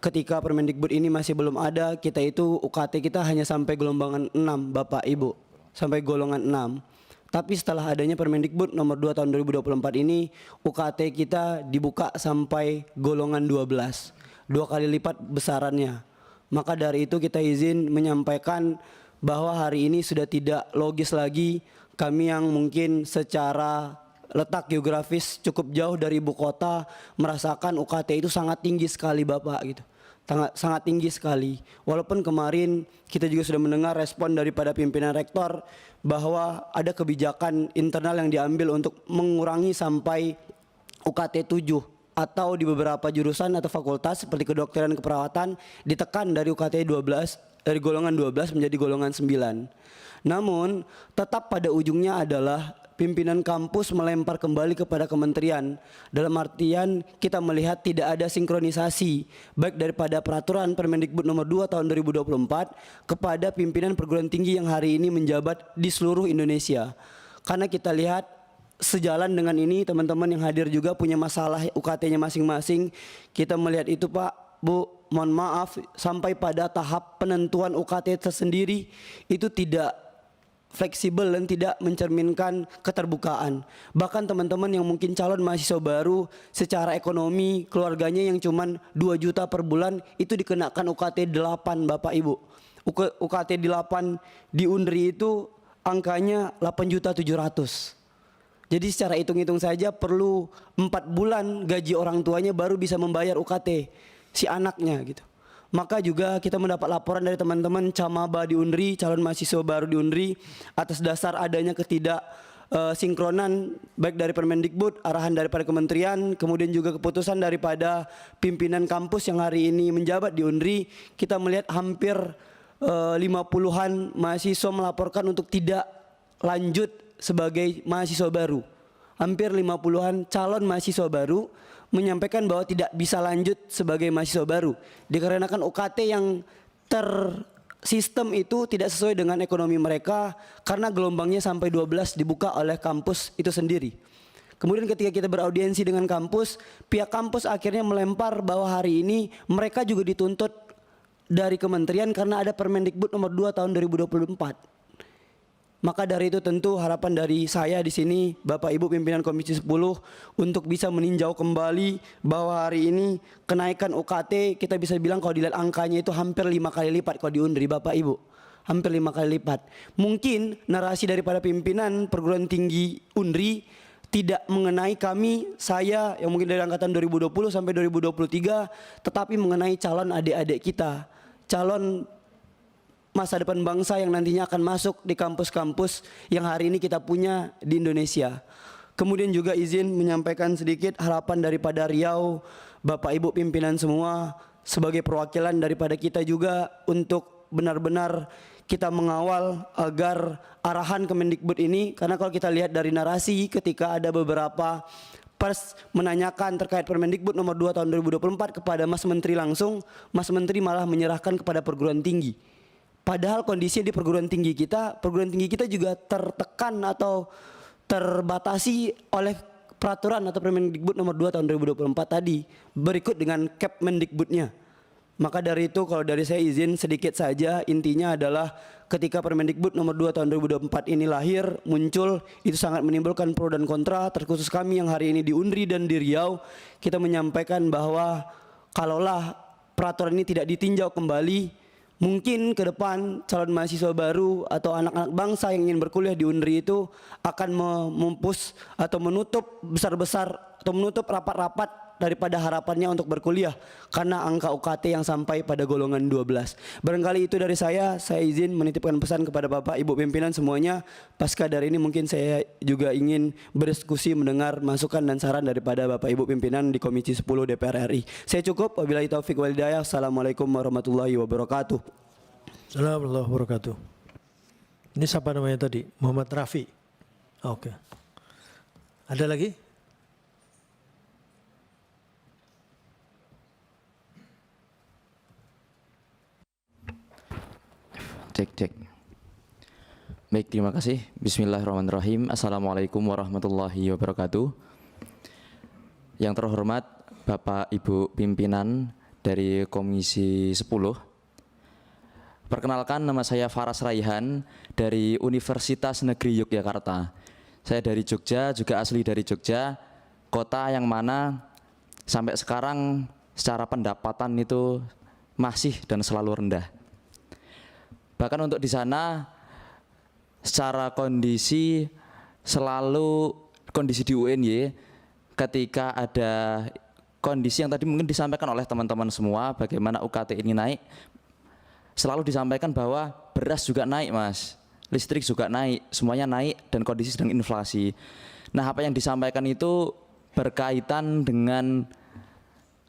ketika Permendikbud ini masih belum ada, kita itu UKT kita hanya sampai golongan 6 Bapak Ibu, sampai golongan 6. Tapi setelah adanya Permendikbud nomor 2 tahun 2024 ini, UKT kita dibuka sampai golongan 12, 2 kali lipat besarannya. Maka dari itu kita izin menyampaikan bahwa hari ini sudah tidak logis lagi kami yang mungkin secara letak geografis cukup jauh dari ibu kota merasakan UKT itu sangat tinggi sekali Bapak gitu. Sangat tinggi sekali. Walaupun kemarin kita juga sudah mendengar respon daripada pimpinan rektor bahwa ada kebijakan internal yang diambil untuk mengurangi sampai UKT 7 atau di beberapa jurusan atau fakultas seperti kedokteran keperawatan ditekan dari UKT 12 dari golongan 12 menjadi golongan 9. Namun tetap pada ujungnya adalah pimpinan kampus melempar kembali kepada kementerian. Dalam artian kita melihat tidak ada sinkronisasi baik daripada peraturan Permendikbud nomor 2 tahun 2024 kepada pimpinan perguruan tinggi yang hari ini menjabat di seluruh Indonesia. Karena kita lihat sejalan dengan ini teman-teman yang hadir juga punya masalah UKT-nya masing-masing. Kita melihat itu Pak, Bu, mohon maaf sampai pada tahap penentuan UKT tersendiri itu tidak fleksibel dan tidak mencerminkan keterbukaan. Bahkan teman-teman yang mungkin calon mahasiswa baru secara ekonomi keluarganya yang cuman 2 juta per bulan itu dikenakan UKT 8 Bapak Ibu. UKT 8 di Undri itu angkanya 8.700.000. Jadi secara hitung-hitung saja perlu 4 bulan gaji orang tuanya baru bisa membayar UKT si anaknya gitu. Maka juga kita mendapat laporan dari teman-teman Camaba di Undri, calon mahasiswa baru di Undri, atas dasar adanya sinkronan baik dari Permendikbud, arahan daripada kementerian, kemudian juga keputusan daripada pimpinan kampus yang hari ini menjabat di Undri, kita melihat hampir 50-an mahasiswa melaporkan untuk tidak lanjut sebagai mahasiswa baru. Hampir 50-an calon mahasiswa baru menyampaikan bahwa tidak bisa lanjut sebagai mahasiswa baru dikarenakan UKT yang tersistem itu tidak sesuai dengan ekonomi mereka karena gelombangnya sampai 12 dibuka oleh kampus itu sendiri. Kemudian ketika kita beraudiensi dengan kampus, pihak kampus akhirnya melempar bahwa hari ini mereka juga dituntut dari kementerian karena ada Permendikbud nomor 2 tahun 2024. Maka dari itu tentu harapan dari saya di sini Bapak Ibu pimpinan Komisi 10 untuk bisa meninjau kembali bahwa hari ini kenaikan UKT kita bisa bilang kalau dilihat angkanya itu hampir 5 kali lipat kalau di Undri Bapak Ibu. Hampir 5 kali lipat. Mungkin narasi daripada pimpinan perguruan tinggi Undri tidak mengenai saya yang mungkin dari angkatan 2020 sampai 2023 tetapi mengenai calon adik-adik kita, calon masa depan bangsa yang nantinya akan masuk di kampus-kampus yang hari ini kita punya di Indonesia. Kemudian juga izin menyampaikan sedikit harapan daripada Riau, Bapak Ibu pimpinan semua sebagai perwakilan daripada kita juga untuk benar-benar kita mengawal agar arahan Kemendikbud ini, karena kalau kita lihat dari narasi ketika ada beberapa pers menanyakan terkait Permendikbud nomor 2 tahun 2024 kepada Mas Menteri langsung, Mas Menteri malah menyerahkan kepada perguruan tinggi. Padahal kondisinya di perguruan tinggi kita juga tertekan atau terbatasi oleh peraturan atau Permendikbud nomor 2 tahun 2024 tadi berikut dengan Kepmendikbudnya. Maka dari itu kalau dari saya izin sedikit saja, intinya adalah ketika Permendikbud nomor 2 tahun 2024 ini lahir, muncul, itu sangat menimbulkan pro dan kontra, terkhusus kami yang hari ini di UNRI dan di Riau, kita menyampaikan bahwa kalaulah peraturan ini tidak ditinjau kembali, mungkin ke depan calon mahasiswa baru atau anak-anak bangsa yang ingin berkuliah di UNRI itu akan memupus atau menutup besar-besar atau menutup rapat-rapat daripada harapannya untuk berkuliah karena angka UKT yang sampai pada golongan 12. Barangkali itu dari saya izin menitipkan pesan kepada Bapak Ibu pimpinan semuanya. Pasca dari ini mungkin saya juga ingin berdiskusi mendengar masukan dan saran daripada Bapak Ibu pimpinan di Komisi 10 DPR RI. Saya cukup, wabillahi taufik wal hidayah. Assalamualaikum warahmatullahi wabarakatuh. Assalamualaikum warahmatullahi wabarakatuh. Ini siapa namanya tadi? Muhammad Rafi. Oke. Ada lagi? Cek. Baik, terima kasih. Bismillahirrahmanirrahim. Assalamualaikum warahmatullahi wabarakatuh. Yang terhormat Bapak Ibu pimpinan dari Komisi 10. Perkenalkan, nama saya Faras Raihan dari Universitas Negeri Yogyakarta. Saya dari Jogja, juga asli dari Jogja, kota yang mana sampai sekarang secara pendapatan itu masih dan selalu rendah. Bahkan untuk di sana secara kondisi di UNY ketika ada kondisi yang tadi mungkin disampaikan oleh teman-teman semua bagaimana UKT ini naik, selalu disampaikan bahwa beras juga naik Mas, listrik juga naik, semuanya naik dan kondisi sedang inflasi. Nah, apa yang disampaikan itu berkaitan dengan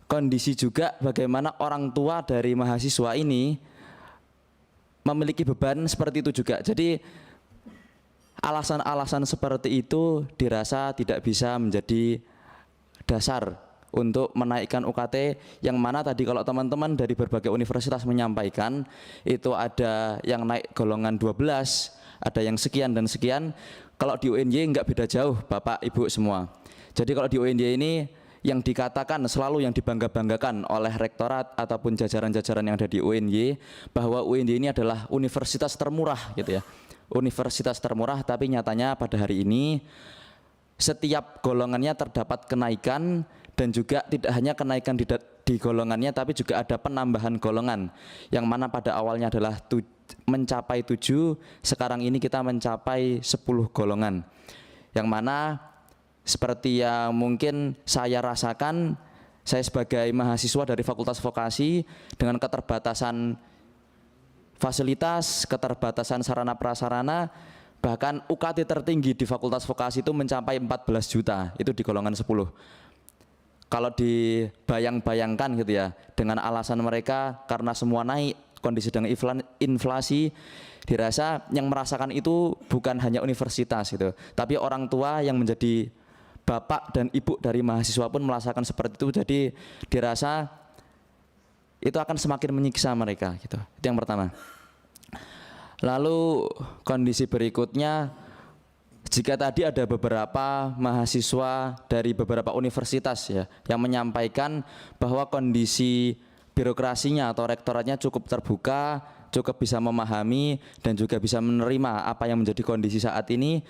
kondisi juga bagaimana orang tua dari mahasiswa ini memiliki beban seperti itu juga. Jadi alasan-alasan seperti itu dirasa tidak bisa menjadi dasar untuk menaikkan UKT, yang mana tadi kalau teman-teman dari berbagai universitas menyampaikan itu ada yang naik golongan 12, ada yang sekian dan sekian. Kalau di UNY enggak beda jauh Bapak Ibu semua. Jadi kalau di UNY ini yang dikatakan selalu yang dibangga-banggakan oleh rektorat ataupun jajaran-jajaran yang ada di UNY bahwa UNY ini adalah universitas termurah gitu ya. Universitas termurah, tapi nyatanya pada hari ini setiap golongannya terdapat kenaikan, dan juga tidak hanya kenaikan di golongannya tapi juga ada penambahan golongan yang mana pada awalnya adalah mencapai 7, sekarang ini kita mencapai 10 golongan. Yang mana seperti yang mungkin saya rasakan, saya sebagai mahasiswa dari Fakultas Vokasi dengan keterbatasan fasilitas, keterbatasan sarana prasarana, bahkan UKT tertinggi di Fakultas Vokasi itu mencapai 14 juta, itu di golongan 10. Kalau dibayang-bayangkan gitu ya, dengan alasan mereka karena semua naik, kondisi dengan inflasi, dirasa yang merasakan itu bukan hanya universitas gitu, tapi orang tua yang menjadi bapak dan ibu dari mahasiswa pun merasakan seperti itu. Jadi dirasa itu akan semakin menyiksa mereka gitu. Itu yang pertama. Lalu kondisi berikutnya, jika tadi ada beberapa mahasiswa dari beberapa universitas ya yang menyampaikan bahwa kondisi birokrasinya atau rektoratnya cukup terbuka, cukup bisa memahami dan juga bisa menerima apa yang menjadi kondisi saat ini.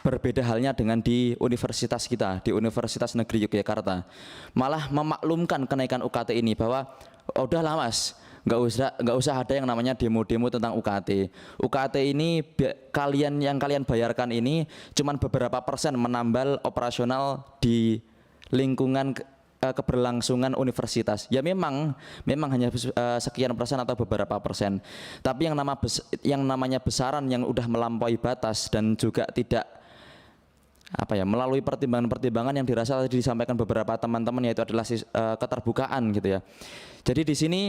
Berbeda halnya dengan di universitas kita, di Universitas Negeri Yogyakarta. Malah memaklumkan kenaikan UKT ini bahwa oh, udahlah Mas, nggak usah ada yang namanya demo-demo tentang UKT. UKT ini yang kalian bayarkan ini cuman beberapa persen menambal operasional di lingkungan keberlangsungan universitas. Ya memang hanya sekian persen atau beberapa persen. Tapi yang namanya besaran yang udah melampaui batas dan juga tidak melalui pertimbangan-pertimbangan yang dirasa tadi disampaikan beberapa teman-teman, yaitu adalah keterbukaan gitu ya. Jadi di sini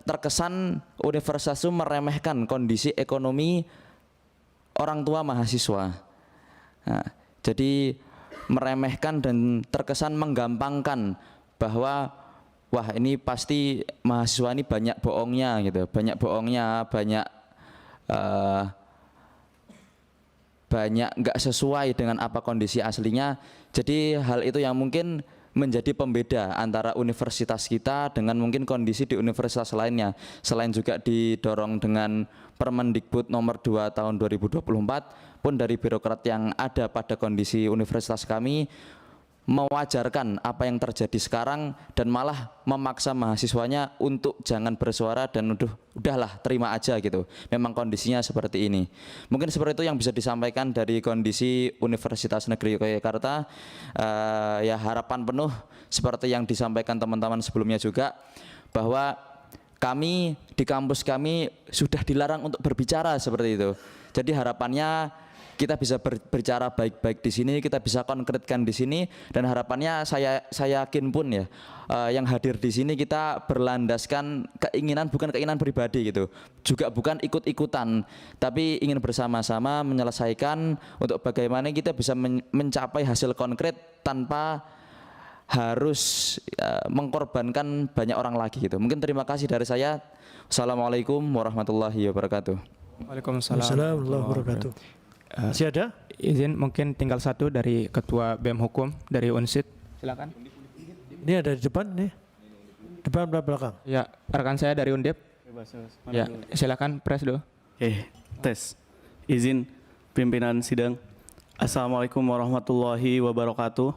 terkesan universitas itu meremehkan kondisi ekonomi orang tua mahasiswa. Nah, jadi meremehkan dan terkesan menggampangkan bahwa wah ini pasti mahasiswa ini banyak bohongnya gitu, banyak nggak sesuai dengan apa kondisi aslinya. Jadi hal itu yang mungkin menjadi pembeda antara universitas kita dengan mungkin kondisi di universitas lainnya. Selain juga didorong dengan Permendikbud nomor 2 tahun 2024 pun dari birokrat yang ada pada kondisi universitas kami mewajarkan apa yang terjadi sekarang dan malah memaksa mahasiswanya untuk jangan bersuara dan udahlah terima aja gitu. Memang kondisinya seperti ini. Mungkin seperti itu yang bisa disampaikan dari kondisi Universitas Negeri Yogyakarta. Ya harapan penuh seperti yang disampaikan teman-teman sebelumnya juga bahwa kami di kampus kami sudah dilarang untuk berbicara seperti itu. Jadi harapannya kita bisa berbicara baik-baik di sini, kita bisa konkretkan di sini, dan harapannya saya yakin pun ya yang hadir di sini kita berlandaskan keinginan, bukan keinginan pribadi gitu, juga bukan ikut-ikutan, tapi ingin bersama-sama menyelesaikan untuk bagaimana kita bisa mencapai hasil konkret tanpa harus mengkorbankan banyak orang lagi gitu. Mungkin terima kasih dari saya. Assalamualaikum warahmatullahi wabarakatuh. Waalaikumsalam Assalamualaikum warahmatullahi wabarakatuh. Masih ada? Izin mungkin tinggal satu dari Ketua BEM Hukum dari UNSID. Silakan. Ini ada di depan nih. Depan belakang. Ya, rekan saya dari Undip. Ya, silakan pres dulu. Tes. Izin pimpinan sidang. Assalamualaikum warahmatullahi wabarakatuh.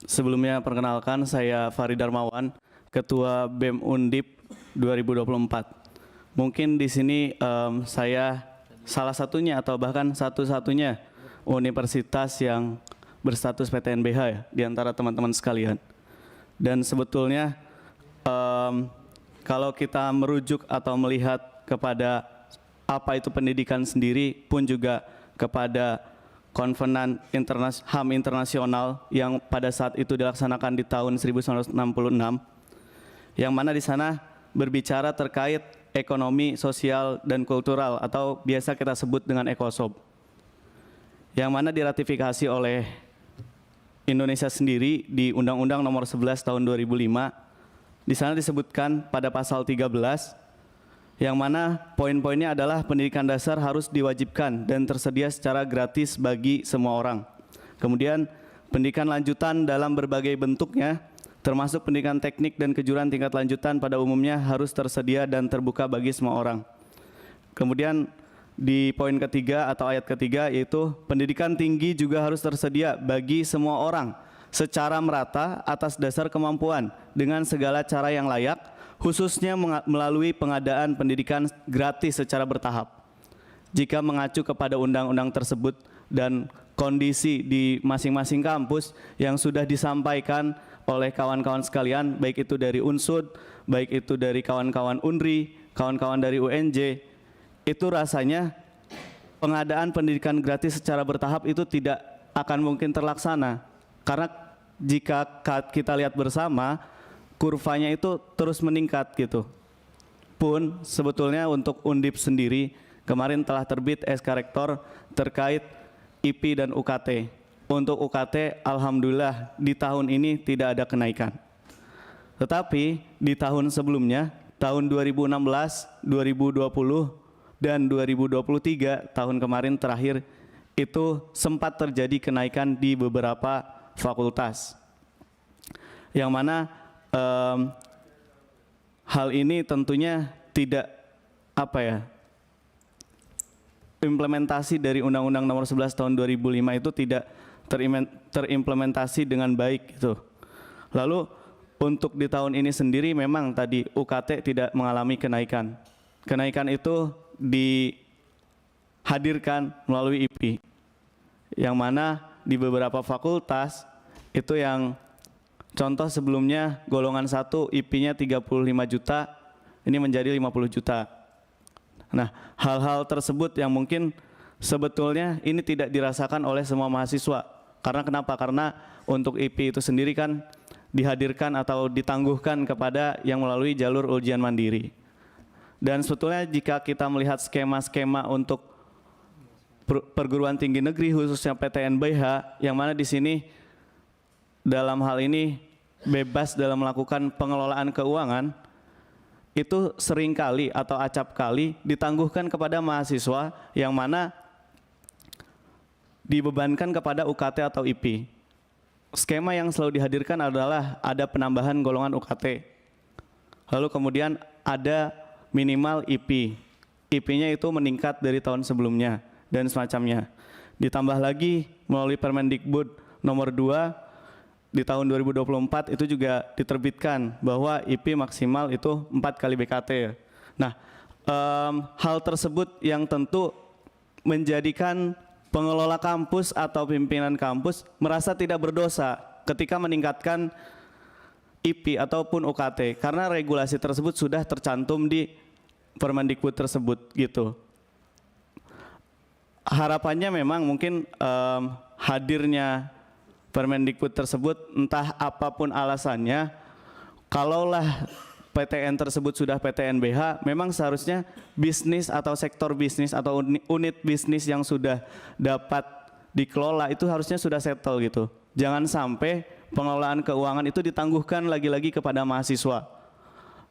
Sebelumnya perkenalkan saya Farid Darmawan, Ketua BEM Undip 2024. Mungkin di sini saya salah satunya atau bahkan satu-satunya universitas yang berstatus PTNBH ya, di antara teman-teman sekalian. Dan sebetulnya kalau kita merujuk atau melihat kepada apa itu pendidikan sendiri pun juga kepada Konvenan HAM Internasional yang pada saat itu dilaksanakan di tahun 1966, yang mana di sana berbicara terkait ekonomi, sosial, dan kultural atau biasa kita sebut dengan ECOSOC, yang mana diratifikasi oleh Indonesia sendiri di Undang-Undang Nomor 11 Tahun 2005. Di sana disebutkan pada pasal 13, yang mana poin-poinnya adalah pendidikan dasar harus diwajibkan dan tersedia secara gratis bagi semua orang. Kemudian pendidikan lanjutan dalam berbagai bentuknya, termasuk pendidikan teknik dan kejuruan tingkat lanjutan pada umumnya harus tersedia dan terbuka bagi semua orang. Kemudian di poin ketiga atau ayat ketiga yaitu pendidikan tinggi juga harus tersedia bagi semua orang secara merata atas dasar kemampuan dengan segala cara yang layak, khususnya melalui pengadaan pendidikan gratis secara bertahap. Jika mengacu kepada undang-undang tersebut dan kondisi di masing-masing kampus yang sudah disampaikan oleh kawan-kawan sekalian, baik itu dari UNSUD, baik itu dari kawan-kawan UNRI, kawan-kawan dari UNJ, itu rasanya pengadaan pendidikan gratis secara bertahap itu tidak akan mungkin terlaksana. Karena jika kita lihat bersama, kurvanya itu terus meningkat gitu. Pun sebetulnya untuk Undip sendiri, kemarin telah terbit SK Rektor terkait IP dan UKT. Untuk UKT, alhamdulillah di tahun ini tidak ada kenaikan. Tetapi di tahun sebelumnya, tahun 2016, 2020, dan 2023, tahun kemarin terakhir, itu sempat terjadi kenaikan di beberapa fakultas. Yang mana hal ini tentunya tidak implementasi dari Undang-Undang Nomor 11 Tahun 2005 itu tidak terimplementasi dengan baik gitu. Lalu untuk di tahun ini sendiri memang tadi UKT tidak mengalami kenaikan. Kenaikan itu dihadirkan melalui IP, yang mana di beberapa fakultas itu yang contoh sebelumnya golongan 1 IP-nya 35 juta, ini menjadi 50 juta. Nah, hal-hal tersebut yang mungkin sebetulnya ini tidak dirasakan oleh semua mahasiswa. Karena kenapa? Karena untuk IP itu sendiri kan dihadirkan atau ditangguhkan kepada yang melalui jalur ujian mandiri. Dan sebetulnya jika kita melihat skema-skema untuk perguruan tinggi negeri khususnya PTNBH, yang mana di sini dalam hal ini bebas dalam melakukan pengelolaan keuangan, itu seringkali atau acap kali ditangguhkan kepada mahasiswa yang mana dibebankan kepada UKT atau IP. skema yang selalu dihadirkan adalah ada penambahan golongan UKT. Lalu kemudian ada minimal IP. IP-nya itu meningkat dari tahun sebelumnya dan semacamnya. Ditambah lagi melalui Permendikbud nomor 2 di tahun 2024 itu juga diterbitkan bahwa IP maksimal itu 4 kali BKT. Nah, hal tersebut yang tentu menjadikan pengelola kampus atau pimpinan kampus merasa tidak berdosa ketika meningkatkan IP ataupun UKT karena regulasi tersebut sudah tercantum di Permendikbud tersebut gitu. Harapannya memang mungkin hadirnya Permendikbud tersebut entah apapun alasannya, kalaulah PTN tersebut sudah PTN-BH, memang seharusnya bisnis atau sektor bisnis atau unit bisnis yang sudah dapat dikelola itu harusnya sudah settle gitu. Jangan sampai pengelolaan keuangan itu ditangguhkan lagi-lagi kepada mahasiswa.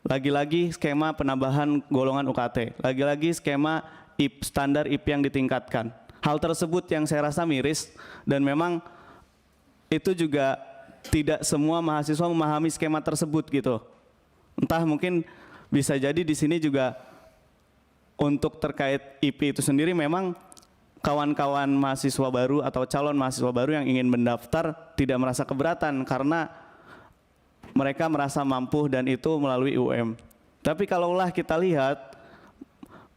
Lagi-lagi skema penambahan golongan UKT, lagi-lagi skema standar IP yang ditingkatkan. Hal tersebut yang saya rasa miris dan memang itu juga tidak semua mahasiswa memahami skema tersebut gitu. Entah mungkin bisa jadi di sini juga untuk terkait IP itu sendiri memang kawan-kawan mahasiswa baru atau calon mahasiswa baru yang ingin mendaftar tidak merasa keberatan karena mereka merasa mampu dan itu melalui UM. Tapi kalaulah kita lihat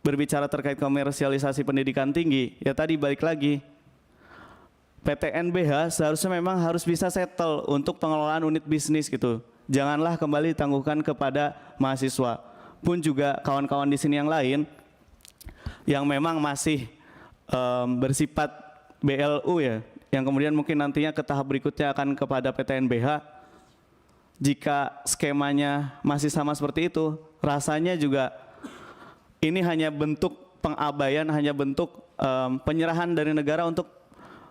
berbicara terkait komersialisasi pendidikan tinggi, ya tadi balik lagi PTN-BH seharusnya memang harus bisa settle untuk pengelolaan unit bisnis gitu. Janganlah kembali ditangguhkan kepada mahasiswa. Pun juga kawan-kawan di sini yang lain yang memang masih bersifat BLU ya, yang kemudian mungkin nantinya ke tahap berikutnya akan kepada PTN-BH. Jika skemanya masih sama seperti itu, rasanya juga ini hanya bentuk pengabaian, hanya bentuk penyerahan dari negara untuk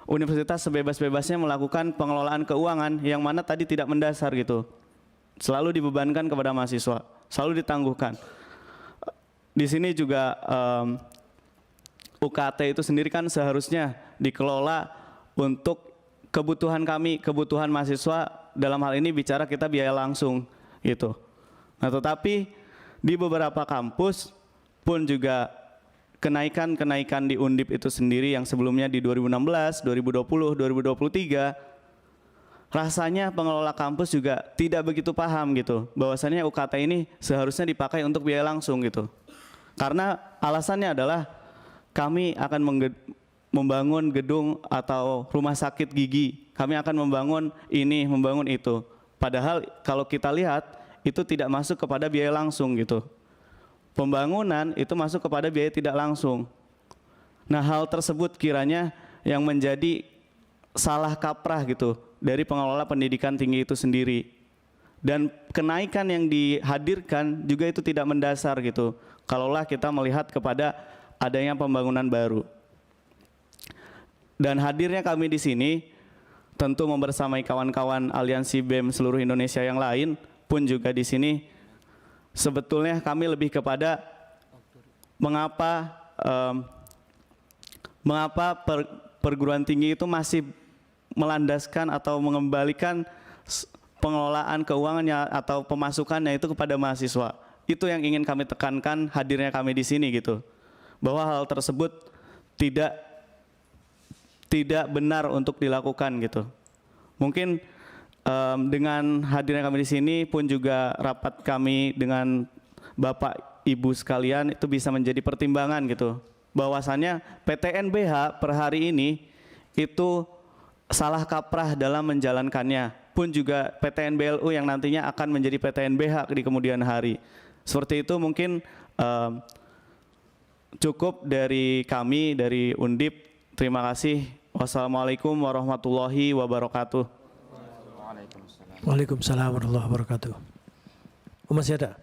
universitas sebebas-bebasnya melakukan pengelolaan keuangan yang mana tadi tidak mendasar gitu. Selalu dibebankan kepada mahasiswa, selalu ditangguhkan. Di sini juga UKT itu sendiri kan seharusnya dikelola untuk kebutuhan kami, kebutuhan mahasiswa, dalam hal ini bicara kita biaya langsung gitu. Nah, tetapi di beberapa kampus pun juga kenaikan-kenaikan di Undip itu sendiri yang sebelumnya di 2016, 2020, 2023 rasanya pengelola kampus juga tidak begitu paham gitu bahwasannya UKT ini seharusnya dipakai untuk biaya langsung gitu. Karena alasannya adalah kami akan membangun gedung atau rumah sakit gigi, kami akan membangun ini, membangun itu. Padahal kalau kita lihat itu tidak masuk kepada biaya langsung gitu. Pembangunan itu masuk kepada biaya tidak langsung. Nah, hal tersebut kiranya yang menjadi salah kaprah gitu dari pengelola pendidikan tinggi itu sendiri. Dan kenaikan yang dihadirkan juga itu tidak mendasar gitu. Kalaulah kita melihat kepada adanya pembangunan baru. Dan hadirnya kami di sini tentu membersamai kawan-kawan Aliansi BEM seluruh Indonesia yang lain pun juga di sini sebetulnya kami lebih kepada mengapa perguruan tinggi itu masih melandaskan atau mengembalikan pengelolaan keuangannya atau pemasukannya itu kepada mahasiswa. Itu yang ingin kami tekankan hadirnya kami di sini gitu. Bahwa hal tersebut tidak benar untuk dilakukan gitu. Mungkin dengan hadirnya kami di sini pun juga rapat kami dengan Bapak Ibu sekalian itu bisa menjadi pertimbangan gitu. Bahwasannya PTN-BH per hari ini itu salah kaprah dalam menjalankannya. Pun juga PTN-BLU yang nantinya akan menjadi PTN-BH di kemudian hari. Seperti itu mungkin cukup dari kami, dari Undip. Terima kasih. Wassalamualaikum warahmatullahi wabarakatuh. Waalaikumsalam warahmatullahi wabarakatuh. Masih ada?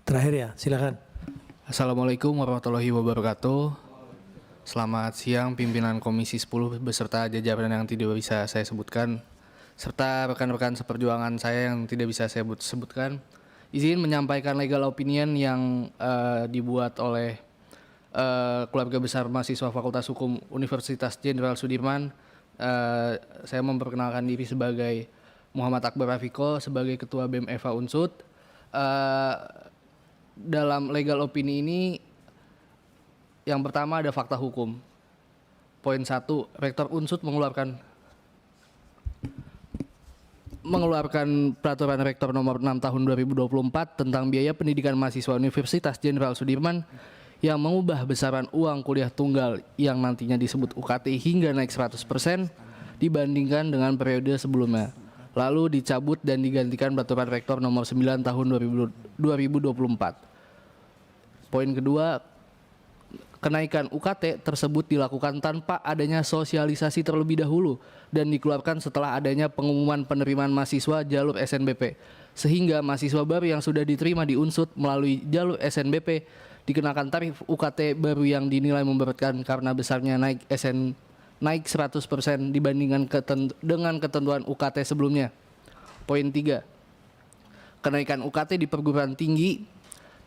Terakhir ya, silakan. Assalamualaikum warahmatullahi wabarakatuh. Selamat siang pimpinan Komisi 10 beserta jajaran yang tidak bisa saya sebutkan, serta rekan-rekan seperjuangan saya yang tidak bisa saya sebutkan. Izin menyampaikan legal opinion yang dibuat oleh keluarga besar mahasiswa Fakultas Hukum Universitas Jenderal Sudirman Saya memperkenalkan diri sebagai Muhammad Akbar Rafiko sebagai Ketua BEM Eva Unsud. Dalam legal opini ini, yang pertama ada fakta hukum. Poin 1, Rektor Unsud mengeluarkan Peraturan Rektor Nomor 6 Tahun 2024 tentang biaya pendidikan mahasiswa Universitas Jenderal Sudirman yang mengubah besaran uang kuliah tunggal yang nantinya disebut UKT hingga naik 100% dibandingkan dengan periode sebelumnya. Lalu dicabut dan digantikan Peraturan Rektor Nomor 9 Tahun 2024. Poin kedua, kenaikan UKT tersebut dilakukan tanpa adanya sosialisasi terlebih dahulu dan dikeluarkan setelah adanya pengumuman penerimaan mahasiswa jalur SNBP. Sehingga mahasiswa baru yang sudah diterima di Unsud melalui jalur SNBP dikenakan tarif UKT baru yang dinilai memberatkan karena besarnya naik 100% dibandingkan dengan ketentuan UKT sebelumnya. Poin 3. Kenaikan UKT di perguruan tinggi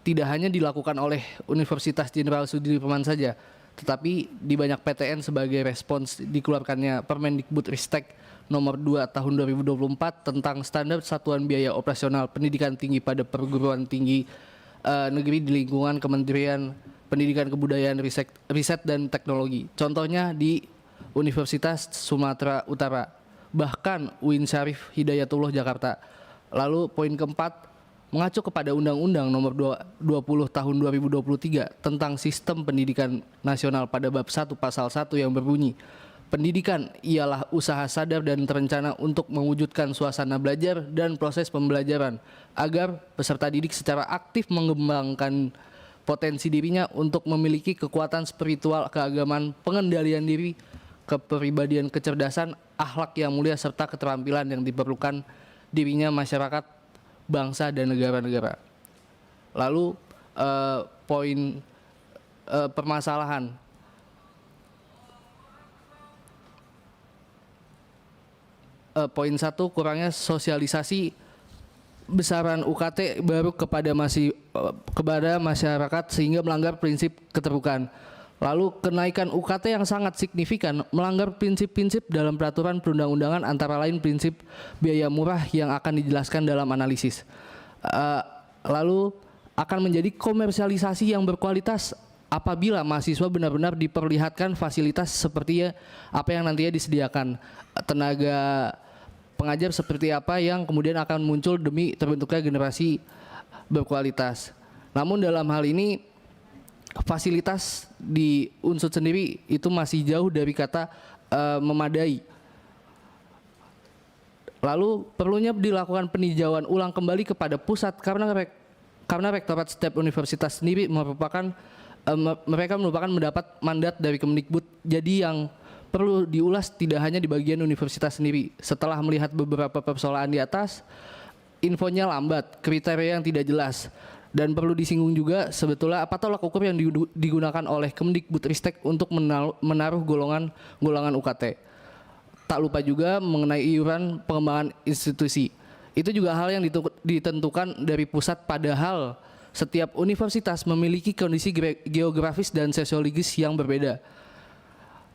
tidak hanya dilakukan oleh Universitas Jenderal Sudirman saja, tetapi di banyak PTN sebagai respons dikeluarkannya Permendikbudristek Nomor 2 Tahun 2024 tentang standar satuan biaya operasional pendidikan tinggi pada perguruan tinggi negeri di lingkungan Kementerian Pendidikan Kebudayaan Riset dan Teknologi. Contohnya di Universitas Sumatera Utara, bahkan UIN Syarif Hidayatullah Jakarta. Lalu poin keempat, mengacu kepada Undang-Undang Nomor 20 Tahun 2023 tentang Sistem Pendidikan Nasional pada bab 1 pasal 1 yang berbunyi, pendidikan ialah usaha sadar dan terencana untuk mewujudkan suasana belajar dan proses pembelajaran agar peserta didik secara aktif mengembangkan potensi dirinya untuk memiliki kekuatan spiritual, keagamaan, pengendalian diri, kepribadian, kecerdasan, akhlak yang mulia serta keterampilan yang diperlukan dirinya, masyarakat, bangsa dan negara-negara. Lalu poin permasalahan. Poin 1, kurangnya sosialisasi besaran UKT baru kepada masyarakat sehingga melanggar prinsip keterbukaan. Lalu kenaikan UKT yang sangat signifikan melanggar prinsip-prinsip dalam peraturan perundang-undangan, antara lain prinsip biaya murah yang akan dijelaskan dalam analisis. Lalu akan menjadi komersialisasi yang berkualitas apabila mahasiswa benar-benar diperlihatkan fasilitas seperti apa yang nantinya disediakan, tenaga pengajar seperti apa yang kemudian akan muncul demi terbentuknya generasi berkualitas. Namun dalam hal ini fasilitas di Unsud sendiri itu masih jauh dari kata memadai. Lalu perlunya dilakukan peninjauan ulang kembali kepada pusat karena rektorat setiap universitas sendiri mereka merupakan mendapat mandat dari Kemendikbud. Jadi yang perlu diulas tidak hanya di bagian universitas sendiri. Setelah melihat beberapa persoalan di atas, infonya lambat, kriteria yang tidak jelas. Dan perlu disinggung juga sebetulnya apa tolak ukur yang digunakan oleh Kemendikbudristek untuk menaruh golongan UKT. Tak lupa juga mengenai iuran pengembangan institusi. Itu juga hal yang ditentukan dari pusat, padahal setiap universitas memiliki kondisi geografis dan sosiologis yang berbeda.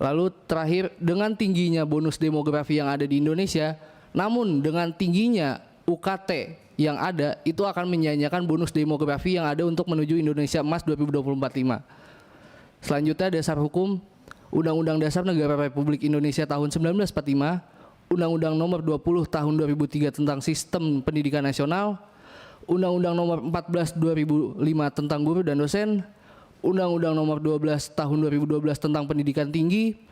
Lalu terakhir, dengan tingginya bonus demografi yang ada di Indonesia, namun dengan tingginya UKT yang ada, itu akan menyanyiakan bonus demografi yang ada untuk menuju Indonesia Emas 2045. Selanjutnya dasar hukum, Undang-Undang Dasar Negara Republik Indonesia tahun 1945, Undang-Undang Nomor 20 Tahun 2003 tentang Sistem Pendidikan Nasional, Undang-Undang Nomor 14 2005 tentang guru dan dosen, Undang-Undang Nomor 12 Tahun 2012 tentang Pendidikan Tinggi,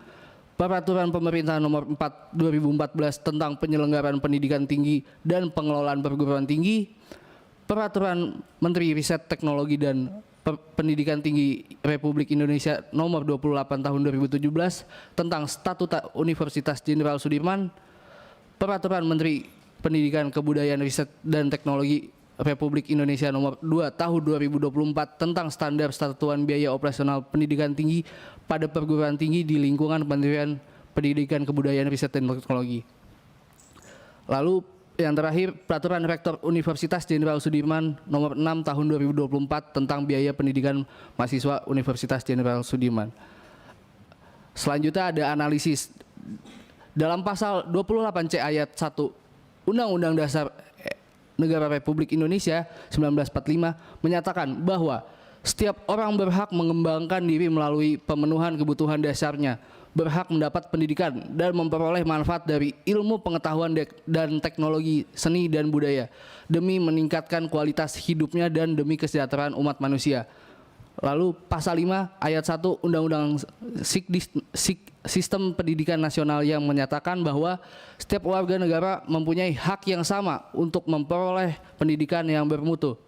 Peraturan Pemerintah Nomor 4 2014 tentang Penyelenggaraan Pendidikan Tinggi dan Pengelolaan Perguruan Tinggi, Peraturan Menteri Riset Teknologi dan Pendidikan Tinggi Republik Indonesia Nomor 28 Tahun 2017 tentang Statuta Universitas Jenderal Sudirman, Peraturan Menteri Pendidikan Kebudayaan Riset dan Teknologi Republik Indonesia Nomor 2 Tahun 2024 tentang standar satuan biaya operasional pendidikan tinggi pada perguruan tinggi di lingkungan Kementerian Pendidikan Kebudayaan Riset dan Teknologi. Lalu yang terakhir, Peraturan Rektor Universitas Jenderal Sudirman Nomor 6 Tahun 2024 tentang biaya pendidikan mahasiswa Universitas Jenderal Sudirman. Selanjutnya ada analisis. dalam pasal 28C ayat 1 Undang-Undang Dasar Negara Republik Indonesia 1945 menyatakan bahwa setiap orang berhak mengembangkan diri melalui pemenuhan kebutuhan dasarnya, berhak mendapat pendidikan dan memperoleh manfaat dari ilmu pengetahuan dan teknologi seni dan budaya demi meningkatkan kualitas hidupnya dan demi kesejahteraan umat manusia. Lalu pasal 5 ayat 1 Undang-Undang Sistem Pendidikan Nasional yang menyatakan bahwa setiap warga negara mempunyai hak yang sama untuk memperoleh pendidikan yang bermutu.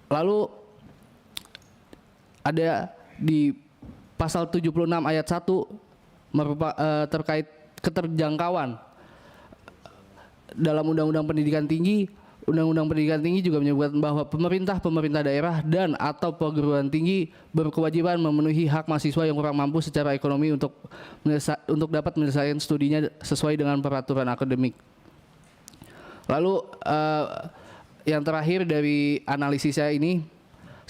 Lalu ada di pasal 76 ayat 1 terkait keterjangkauan dalam Undang-Undang Pendidikan Tinggi. Undang-Undang Pendidikan Tinggi juga menyebutkan bahwa pemerintah daerah dan atau perguruan tinggi berkewajiban memenuhi hak mahasiswa yang kurang mampu secara ekonomi untuk dapat menyelesaikan studinya sesuai dengan peraturan akademik. Lalu yang terakhir dari analisis saya ini,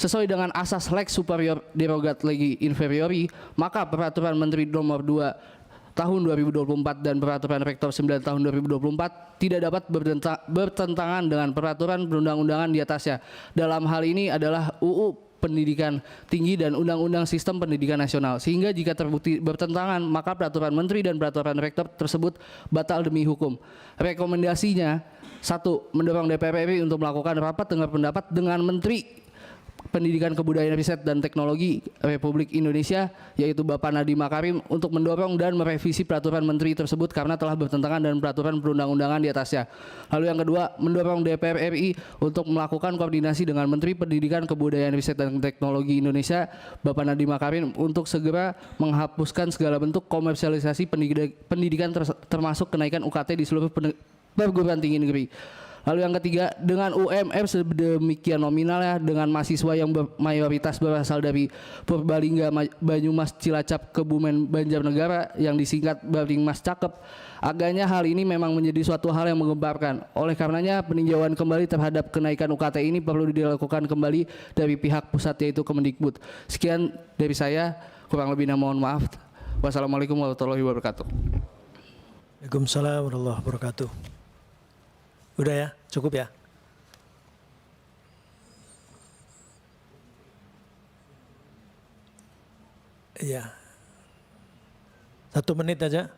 sesuai dengan asas lex superior derogat legi inferiori, maka peraturan Menteri Nomor 2 tahun 2024 dan peraturan Rektor 9 tahun 2024 tidak dapat bertentangan dengan peraturan perundang-undangan di atasnya. Dalam hal ini adalah UU Pendidikan Tinggi dan Undang-Undang Sistem Pendidikan Nasional. Sehingga jika terbukti bertentangan, maka peraturan Menteri dan peraturan Rektor tersebut batal demi hukum. Rekomendasinya, 1. Mendorong DPR RI untuk melakukan rapat dengar pendapat dengan Menteri Pendidikan, Kebudayaan, Riset, dan Teknologi Republik Indonesia, yaitu Bapak Nadiem Makarim, untuk mendorong dan merevisi peraturan menteri tersebut karena telah bertentangan dengan peraturan perundang-undangan di atasnya. Lalu yang kedua, mendorong DPR RI untuk melakukan koordinasi dengan Menteri Pendidikan, Kebudayaan, Riset, dan Teknologi Indonesia, Bapak Nadiem Makarim, untuk segera menghapuskan segala bentuk komersialisasi pendidikan termasuk kenaikan UKT di seluruh perguruan tinggi negeri. Lalu yang ketiga, dengan UMR sedemikian nominalnya dengan mahasiswa yang mayoritas berasal dari Purbalingga, Banyumas, Cilacap, Kebumen, Banjarnegara yang disingkat Baringmas Cakep, agaknya hal ini memang menjadi suatu hal yang menggemparkan. Oleh karenanya peninjauan kembali terhadap kenaikan UKT ini perlu dilakukan kembali dari pihak pusat, yaitu Kemendikbud. Sekian dari saya, kurang lebihnya mohon maaf. Wassalamualaikum warahmatullahi wabarakatuh. Waalaikumsalam warahmatullahi wabarakatuh. Udah ya, cukup ya. Iya. 1 menit aja.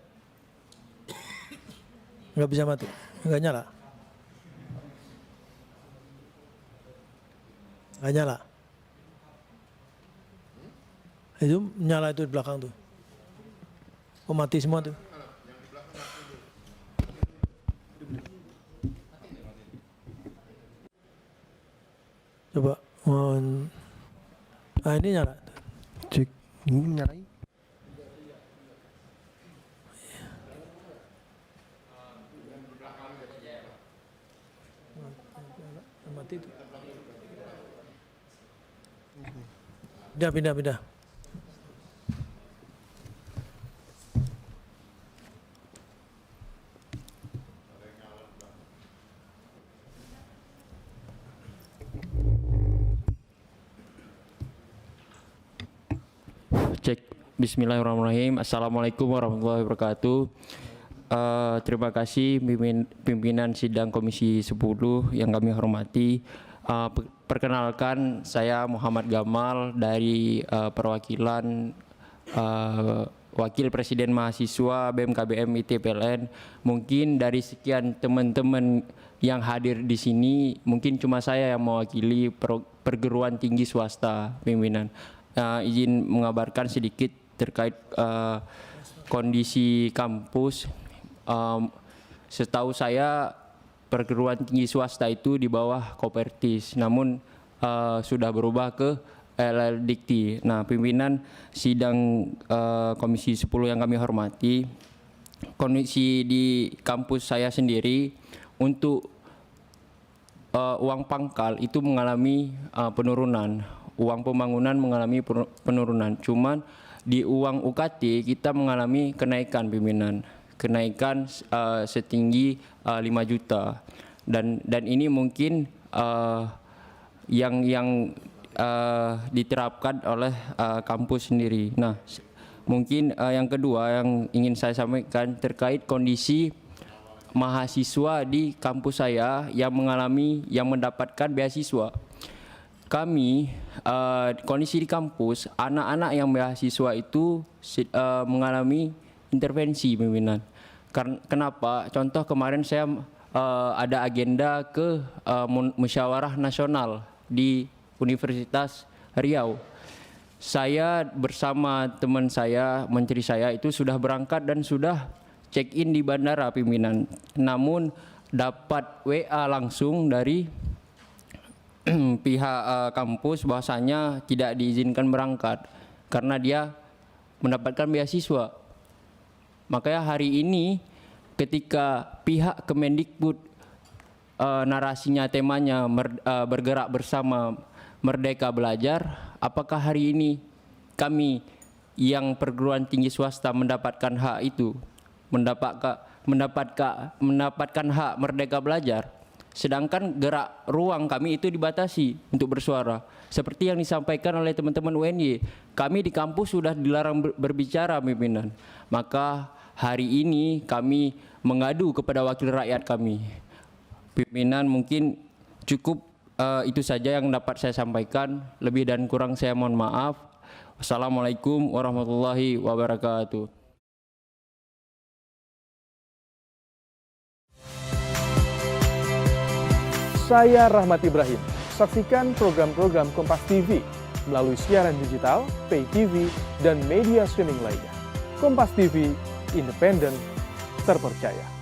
Nggak bisa mati, nggak nyala. Nggak nyala. Itu nyala itu di belakang tuh. Oh, mati semua tuh. Coba, ini nyala. Cek, ini nyalain. Mati itu. Pindah. Cek. Bismillahirrahmanirrahim. Assalamualaikum warahmatullahi wabarakatuh. Terima kasih pimpinan sidang Komisi 10 yang kami hormati. Perkenalkan, saya Muhammad Gamal dari perwakilan Wakil Presiden Mahasiswa BMKBM ITPLN. Mungkin dari sekian teman-teman yang hadir di sini, mungkin cuma saya yang mewakili perguruan tinggi swasta pimpinan. Izin mengabarkan sedikit terkait kondisi kampus. Setahu saya perguruan tinggi swasta itu di bawah Kopertis, namun sudah berubah ke LLDikti. Nah, pimpinan sidang Komisi 10 yang kami hormati, kondisi di kampus saya sendiri untuk uang pangkal itu mengalami penurunan. Uang pembangunan mengalami penurunan, cuman di uang UKT kita mengalami kenaikan pimpinan, kenaikan setinggi 5 juta, dan ini mungkin yang diterapkan oleh kampus sendiri. Nah, Mungkin yang kedua yang ingin saya sampaikan terkait kondisi mahasiswa di kampus saya yang mendapatkan beasiswa. Kami kondisi di kampus, anak-anak yang beasiswa itu mengalami intervensi pimpinan. Kenapa? Contoh kemarin saya ada agenda ke musyawarah nasional di Universitas Riau. Saya bersama teman saya, menteri saya itu sudah berangkat dan sudah check-in di bandara pimpinan. Namun dapat WA langsung dari pihak kampus bahwasanya tidak diizinkan berangkat karena dia mendapatkan beasiswa. Makanya hari ini ketika pihak Kemendikbud narasinya temanya bergerak bersama Merdeka Belajar, apakah hari ini kami yang perguruan tinggi swasta mendapatkan hak itu, mendapatkan hak Merdeka Belajar, sedangkan gerak ruang kami itu dibatasi untuk bersuara. Seperti yang disampaikan oleh teman-teman UNY, kami di kampus sudah dilarang berbicara pimpinan. Maka hari ini kami mengadu kepada wakil rakyat kami. Pimpinan mungkin cukup itu saja yang dapat saya sampaikan. Lebih dan kurang saya mohon maaf. Wassalamualaikum warahmatullahi wabarakatuh. Saya Rahmat Ibrahim. Saksikan program-program Kompas TV melalui siaran digital, pay TV, dan media streaming lainnya. Kompas TV, independen, terpercaya.